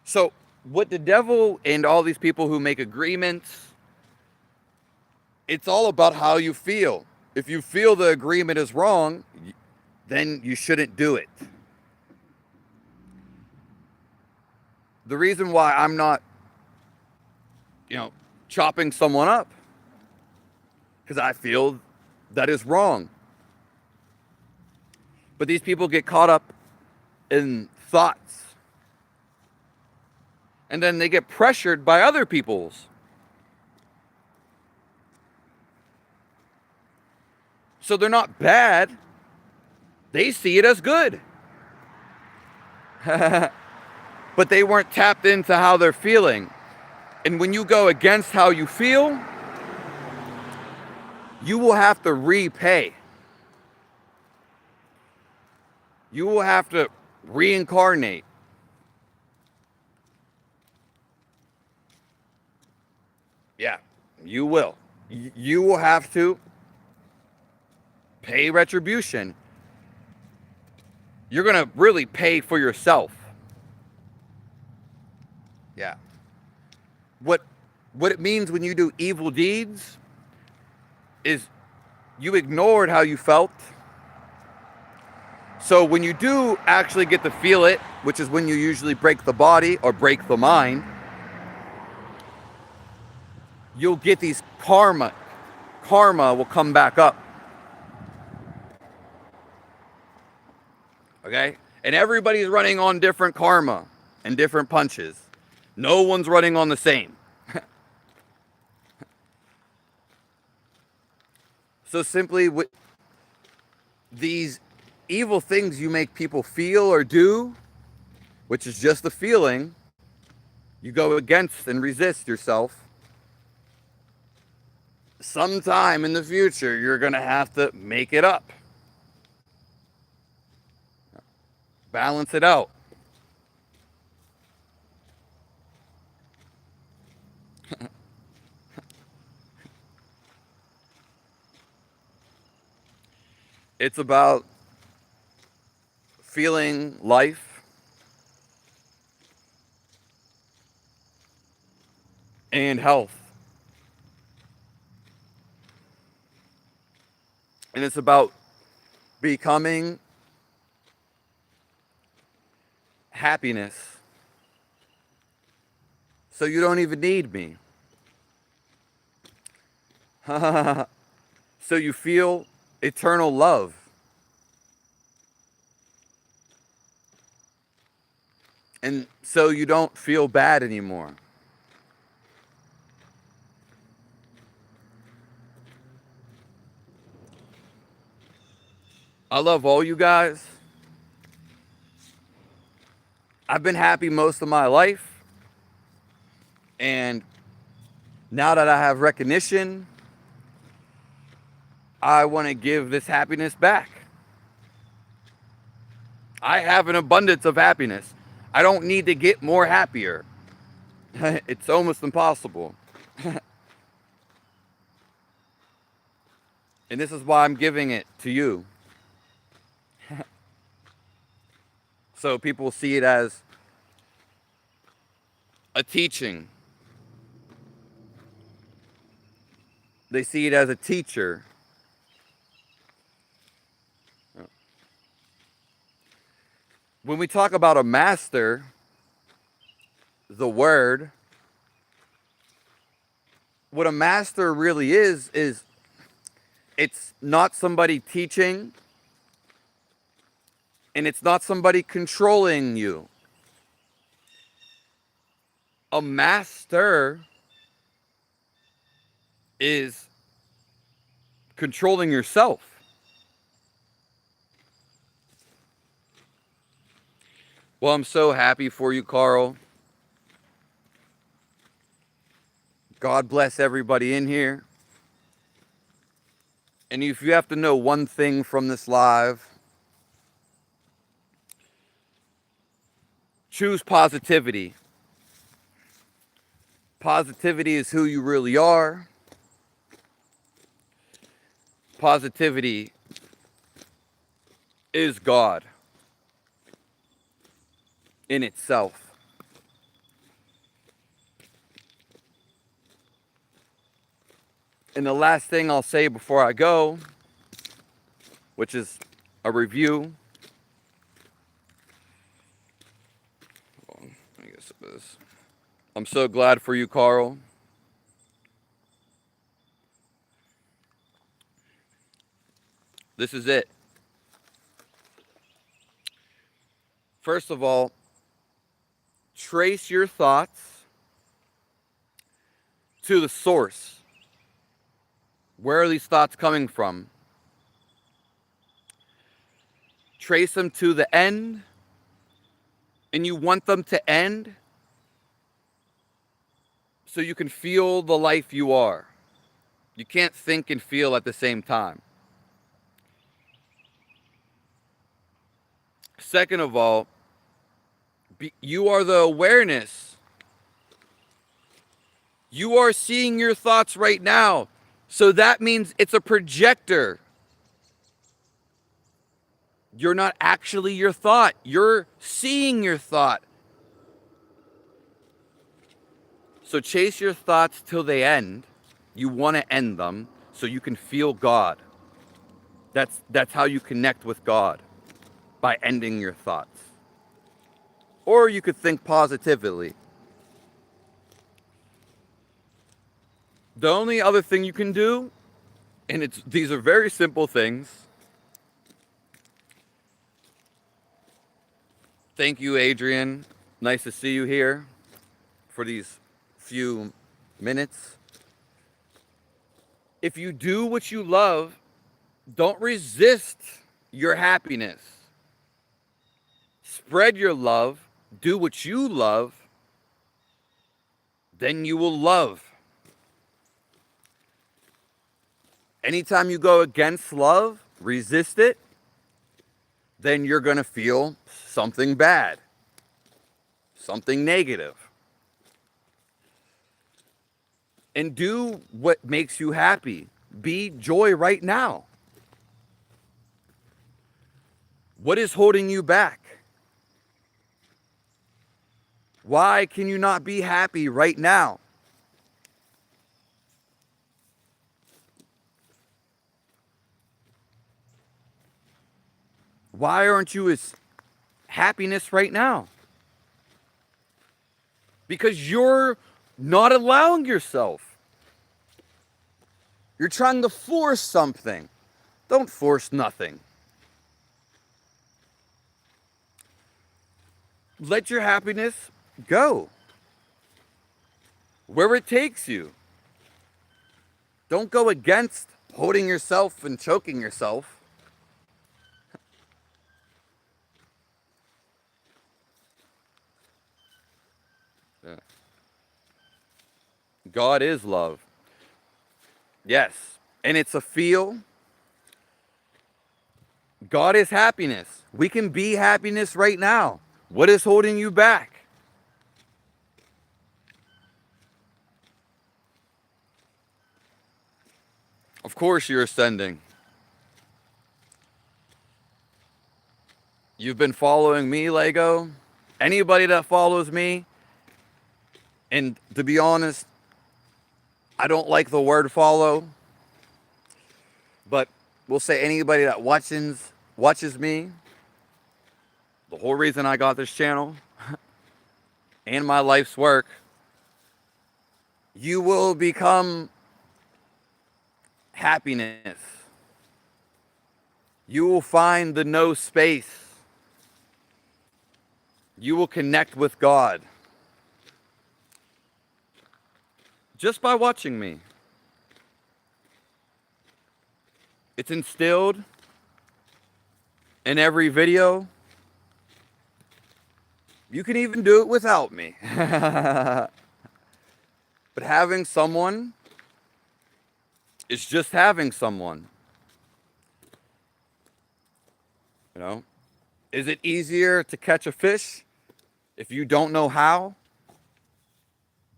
So, what the devil and all these people who make agreements, it's all about how you feel. If you feel the agreement is wrong, then you shouldn't do it. The reason why I'm not, chopping someone up, because I feel that is wrong. But these people get caught up in thoughts. And then they get pressured by other people's. So they're not bad. They see it as good. But they weren't tapped into how they're feeling. And when you go against how you feel, you will have to repay. You will have to reincarnate. Yeah, you will. You will have to pay retribution. You're going to really pay for yourself. Yeah. What it means when you do evil deeds is you ignored how you felt. So when you do actually get to feel it, which is when you usually break the body or break the mind, you'll get these karma. Karma will come back up. Okay? And everybody's running on different karma and different punches. No one's running on the same. So simply, with these evil things you make people feel or do, which is just the feeling, you go against and resist yourself. Sometime in the future, you're going to have to make it up. Balance it out. It's about feeling life and health. And it's about becoming happiness. So you don't even need me. So you feel eternal love. And so you don't feel bad anymore. I love all you guys. I've been happy most of my life. And now that I have recognition, I want to give this happiness back. I have an abundance of happiness. I don't need to get more happier. It's almost impossible. And this is why I'm giving it to you. So people see it as a teaching. They see it as a teacher. When we talk about a master, the word, what a master really is It's not somebody teaching, and it's not somebody controlling you. A master is controlling yourself. Well, I'm so happy for you, Carl. God bless everybody in here. And if you have to know one thing from this live, choose positivity. Positivity is who you really are. Positivity is God in itself. And the last thing I'll say before I go, which is a review. I guess it is. I'm so glad for you, Carl. This is it. First of all, trace your thoughts to the source. Where are these thoughts coming from? Trace them to the end, and you want them to end so you can feel the life you are. You can't think and feel at the same time. Second of all, you are the awareness. You are seeing your thoughts right now. So that means it's a projector. You're not actually your thought. You're seeing your thought. So chase your thoughts till they end. You want to end them so you can feel God. That's how you connect with God, by ending your thoughts. Or you could think positively. The only other thing you can do, and these are very simple things. Thank you, Adrian. Nice to see you here for these few minutes. If you do what you love, don't resist your happiness. Spread your love, do what you love, then you will love. Anytime you go against love, resist it, then you're going to feel something bad, something negative. And do what makes you happy. Be joy right now. What is holding you back? Why can you not be happy right now? Why aren't you as happiness right now? Because you're not allowing yourself. You're trying to force something. Don't force nothing. Let your happiness go where it takes you. Don't go against holding yourself and choking yourself. Yeah. God is love. Yes. And it's a feel. God is happiness. We can be happiness right now. What is holding you back? Of course you're ascending. You've been following me, Lego. Anybody that follows me, and to be honest, I don't like the word follow, but we'll say anybody that watches me, the whole reason I got this channel and my life's work, you will become happiness. You will find the no space. You will connect with God just by watching me. It's instilled in every video. You can even do it without me. But having someone is just having someone. You know? Is it easier to catch a fish if you don't know how?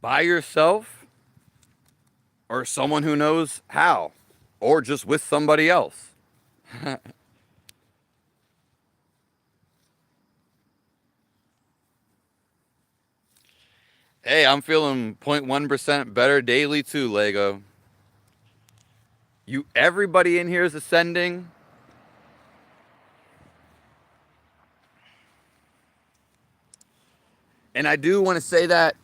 By yourself? Or someone who knows how? Or just with somebody else? Hey, I'm feeling 0.1% better daily too, Lego. Everybody in here is ascending. And I do want to say that,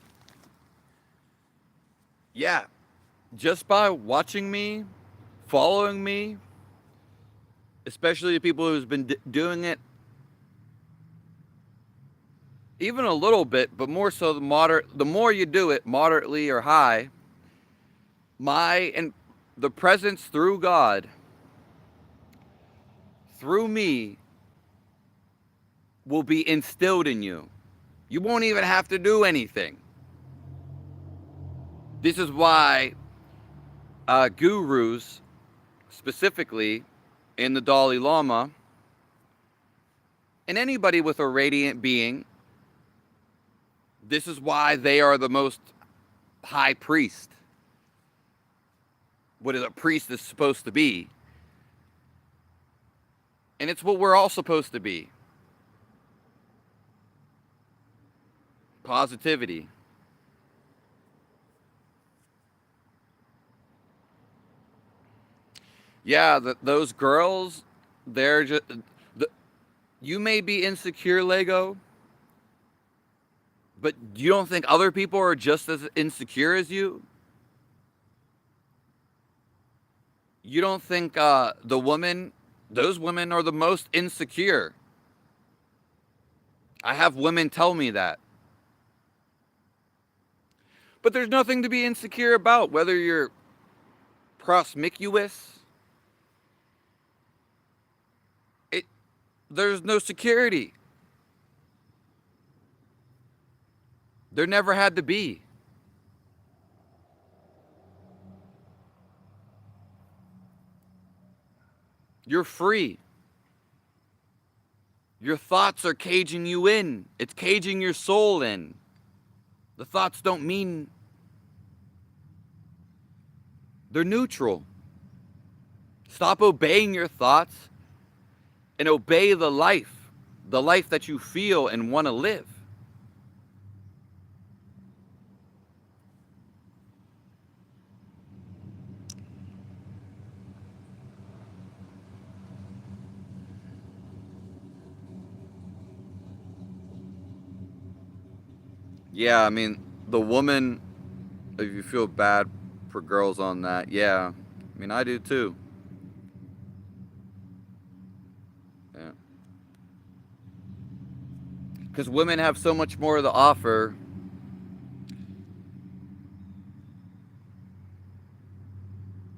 yeah, just by watching me, following me, especially the people who's been doing it even a little bit, but more so the more you do it, moderately or high, and the presence through God, through me, will be instilled in you. You won't even have to do anything. This is why gurus, specifically in the Dalai Lama, and anybody with a radiant being, this is why they are the most high priest. What a priest is supposed to be. And it's what we're all supposed to be. Positivity. Yeah, those girls, they're just... You may be insecure, Lego, but you don't think other people are just as insecure as you? You don't think those women are the most insecure? I have women tell me that. But there's nothing to be insecure about, whether you're promiscuous. There's no security. There never had to be. You're free. Your thoughts are caging you in. It's caging your soul in. The thoughts don't mean... They're neutral. Stop obeying your thoughts and obey the life that you feel and want to live. Yeah, I mean, the woman, if you feel bad for girls on that, yeah. I mean, I do too. Yeah. Because women have so much more to offer.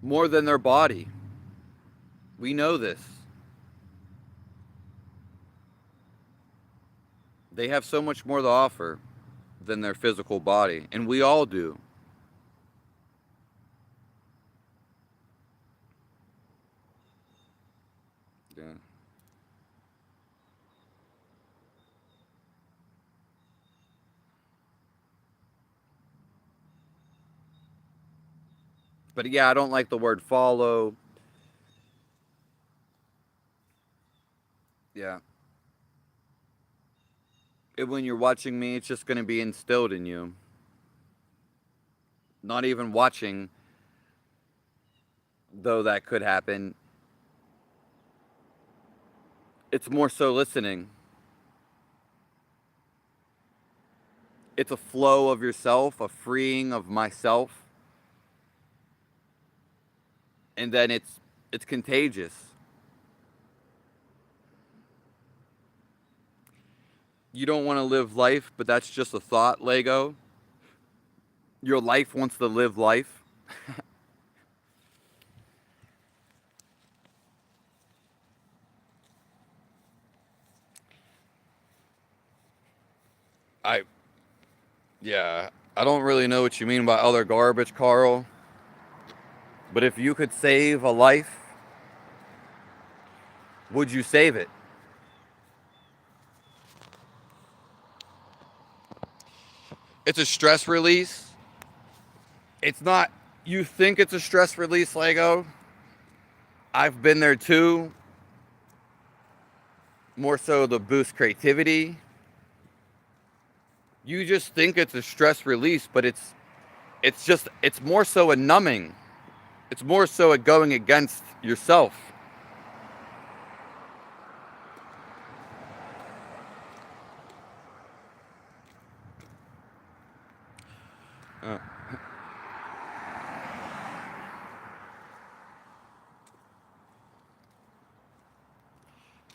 More than their body. We know this. They have so much more to offer than their physical body. And we all do. Yeah. But yeah, I don't like the word follow. Yeah. When you're watching me, it's just going to be instilled in you. Not even watching, though that could happen. It's more so listening. It's a flow of yourself, a freeing of myself. And then it's contagious. you don't want to live life, but that's just a thought, Lego. Your life wants to live life. I, yeah, I don't really know what you mean by other garbage, Carl. But if you could save a life, would you save it? It's a stress release. It's not, you think it's a stress release, Lego. I've been there too. More so to boost creativity. You just think it's a stress release, but it's more so a numbing. It's more so a going against yourself. Uh,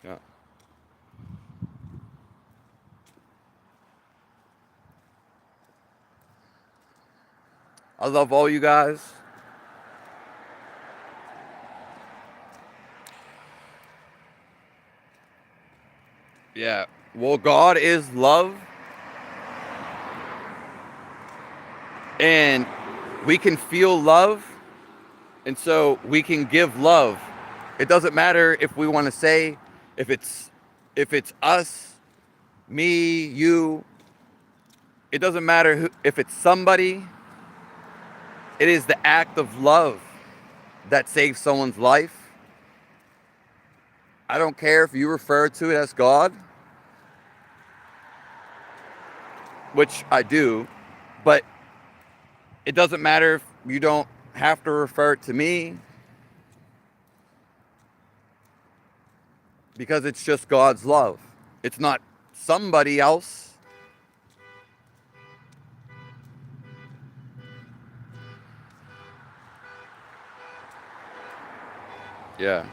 yeah. I love all you guys. Yeah. Well, God is love, and we can feel love, and so we can give love. It doesn't matter if we want to say if it's us, me, you. It doesn't matter if it's somebody. It is the act of love that saves someone's life. I don't care if you refer to it as God, which I do, but it doesn't matter if you don't have to refer it to me, because it's just God's love. It's not somebody else. Yeah.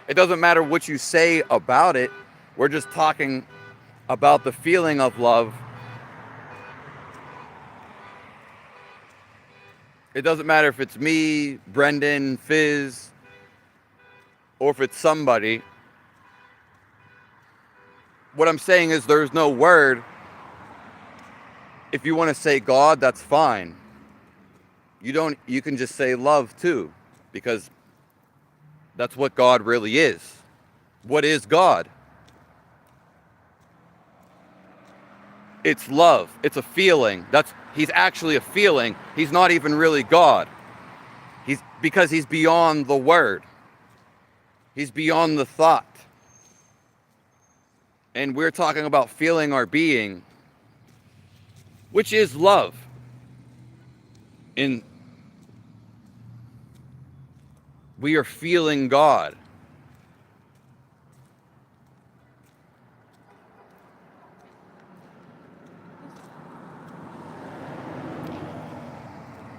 It doesn't matter what you say about it. We're just talking about the feeling of love. It doesn't matter if it's me, Brendan, Fizz, or if it's somebody. What I'm saying is there's no word. If you want to say God, that's fine. You can just say love too, because that's what God really is. What is God? It's love. It's a feeling. He's actually a feeling. He's not even really God. Because he's beyond the word. He's beyond the thought. And we're talking about feeling our being, which is love. And we are feeling God.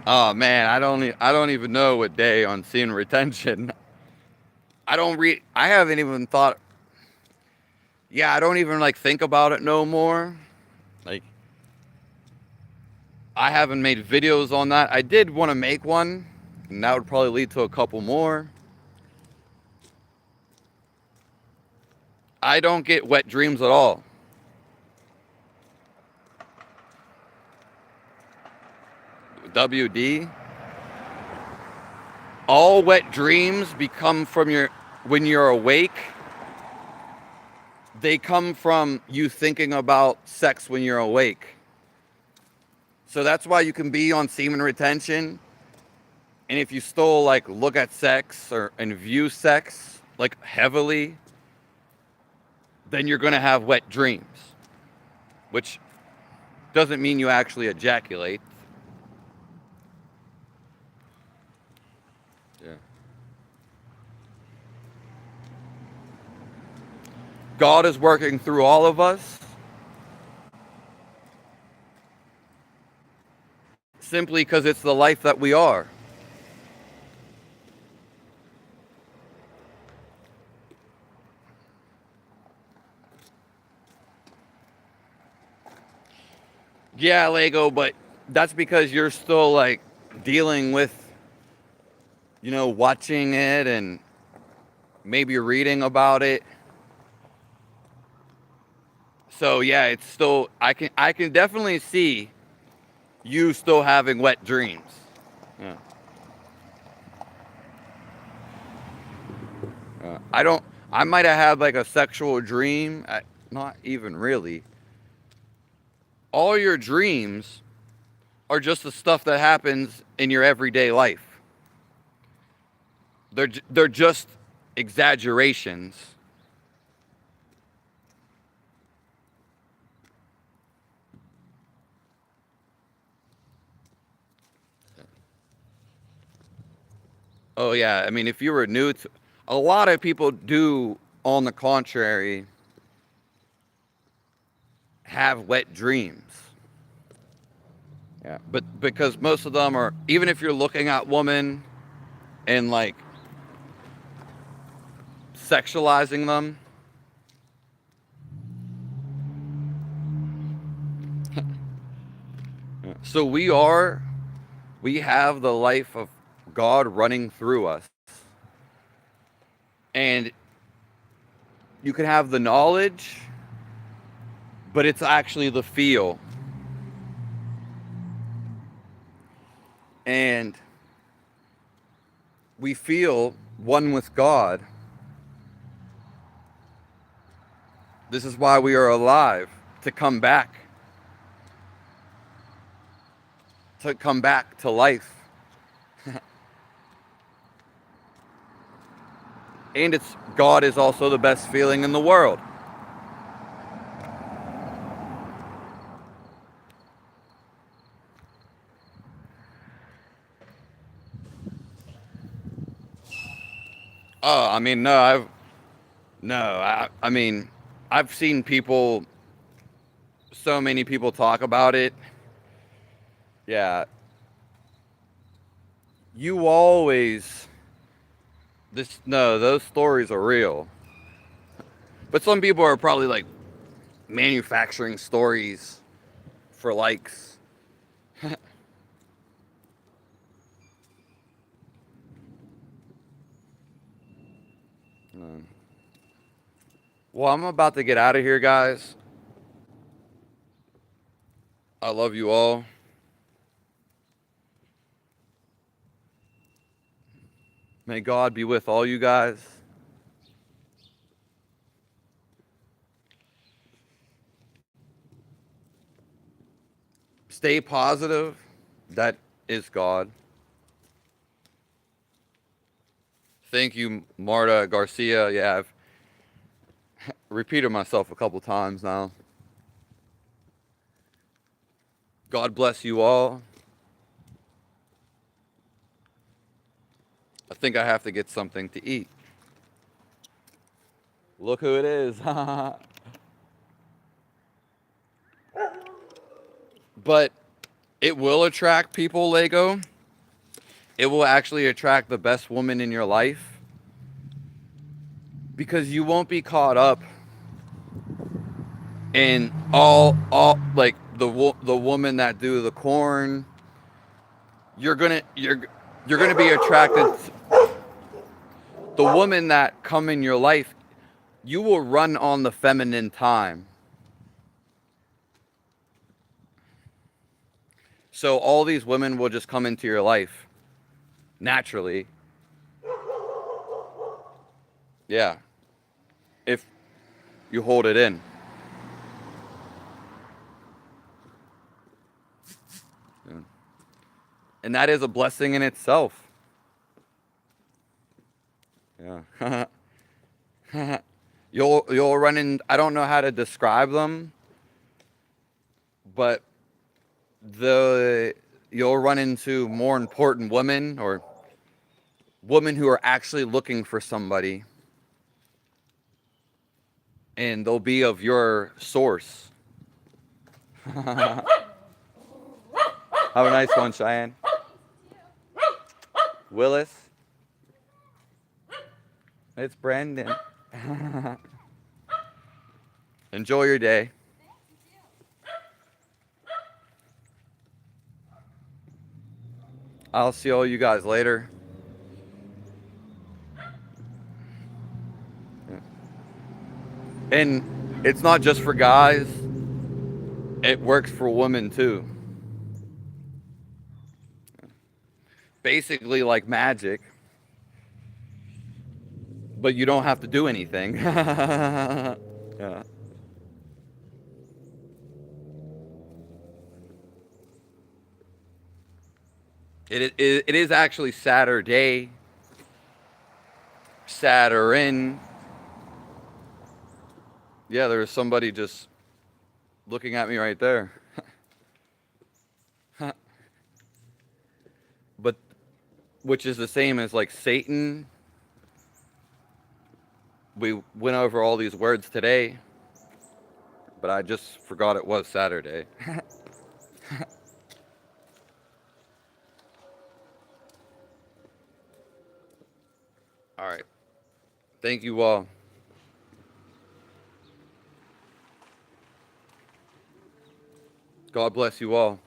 Oh man, I don't even know what day on seeing retention. I haven't even thought. Yeah, I don't even like think about it no more. Like, I haven't made videos on that. I did want to make one, and that would probably lead to a couple more. I don't get wet dreams at all. WD. All wet dreams become when you're awake. They come from you thinking about sex when you're awake. So that's why you can be on semen retention. And if you still like look at sex and view sex like heavily, then you're going to have wet dreams, which doesn't mean you actually ejaculate. Yeah. God is working through all of us simply because it's the life that we are. Yeah, Lego, but that's because you're still like dealing with, watching it and maybe reading about it. So yeah, it's still I can definitely see you still having wet dreams. Yeah. I don't. I might have had like a sexual dream. Not even really. All your dreams are just the stuff that happens in your everyday life. They're just exaggerations. Oh yeah, I mean, if you were new to, a lot of people do, on the contrary, have wet dreams. Yeah, but because most of them are, even if you're looking at women and like sexualizing them, so we have the life of God running through us, and you can have the knowledge, but it's actually the feel, and we feel one with God. This is why we are alive, to come back to life. And it's God is also the best feeling in the world. Oh, I mean, no, I mean, I've seen people, so many people talk about it. Yeah, you always, no, those stories are real. But some people are probably like manufacturing stories for likes. Um, well, I'm about to get out of here, guys. I love you all. May God be with all you guys. Stay positive. That is God. Thank you, Marta Garcia. Yeah, I've repeated myself a couple times now. God bless you all. I think I have to get something to eat. Look who it is. But it will attract people, Lego. It will actually attract the best woman in your life because you won't be caught up in all like the woman that do the corn. You're gonna be attracted to the woman that come in your life. You will run on the feminine time. So all these women will just come into your life naturally. Yeah, if you hold it in. Yeah. And that is a blessing in itself. Yeah. You'll run in, I don't know how to describe them, but the you'll run into more important women or women who are actually looking for somebody, and they'll be of your source. Have a nice one, Cheyenne. Willis. It's Brandon. Enjoy your day. I'll see all you guys later. And it's not just for guys, it works for women too. Basically, like magic, but you don't have to do anything. Yeah. It is actually Saturday. Saturn. Yeah, there's somebody just looking at me right there. But which is the same as like Satan. We went over all these words today, but I just forgot it was Saturday. All right. Thank you all. God bless you all.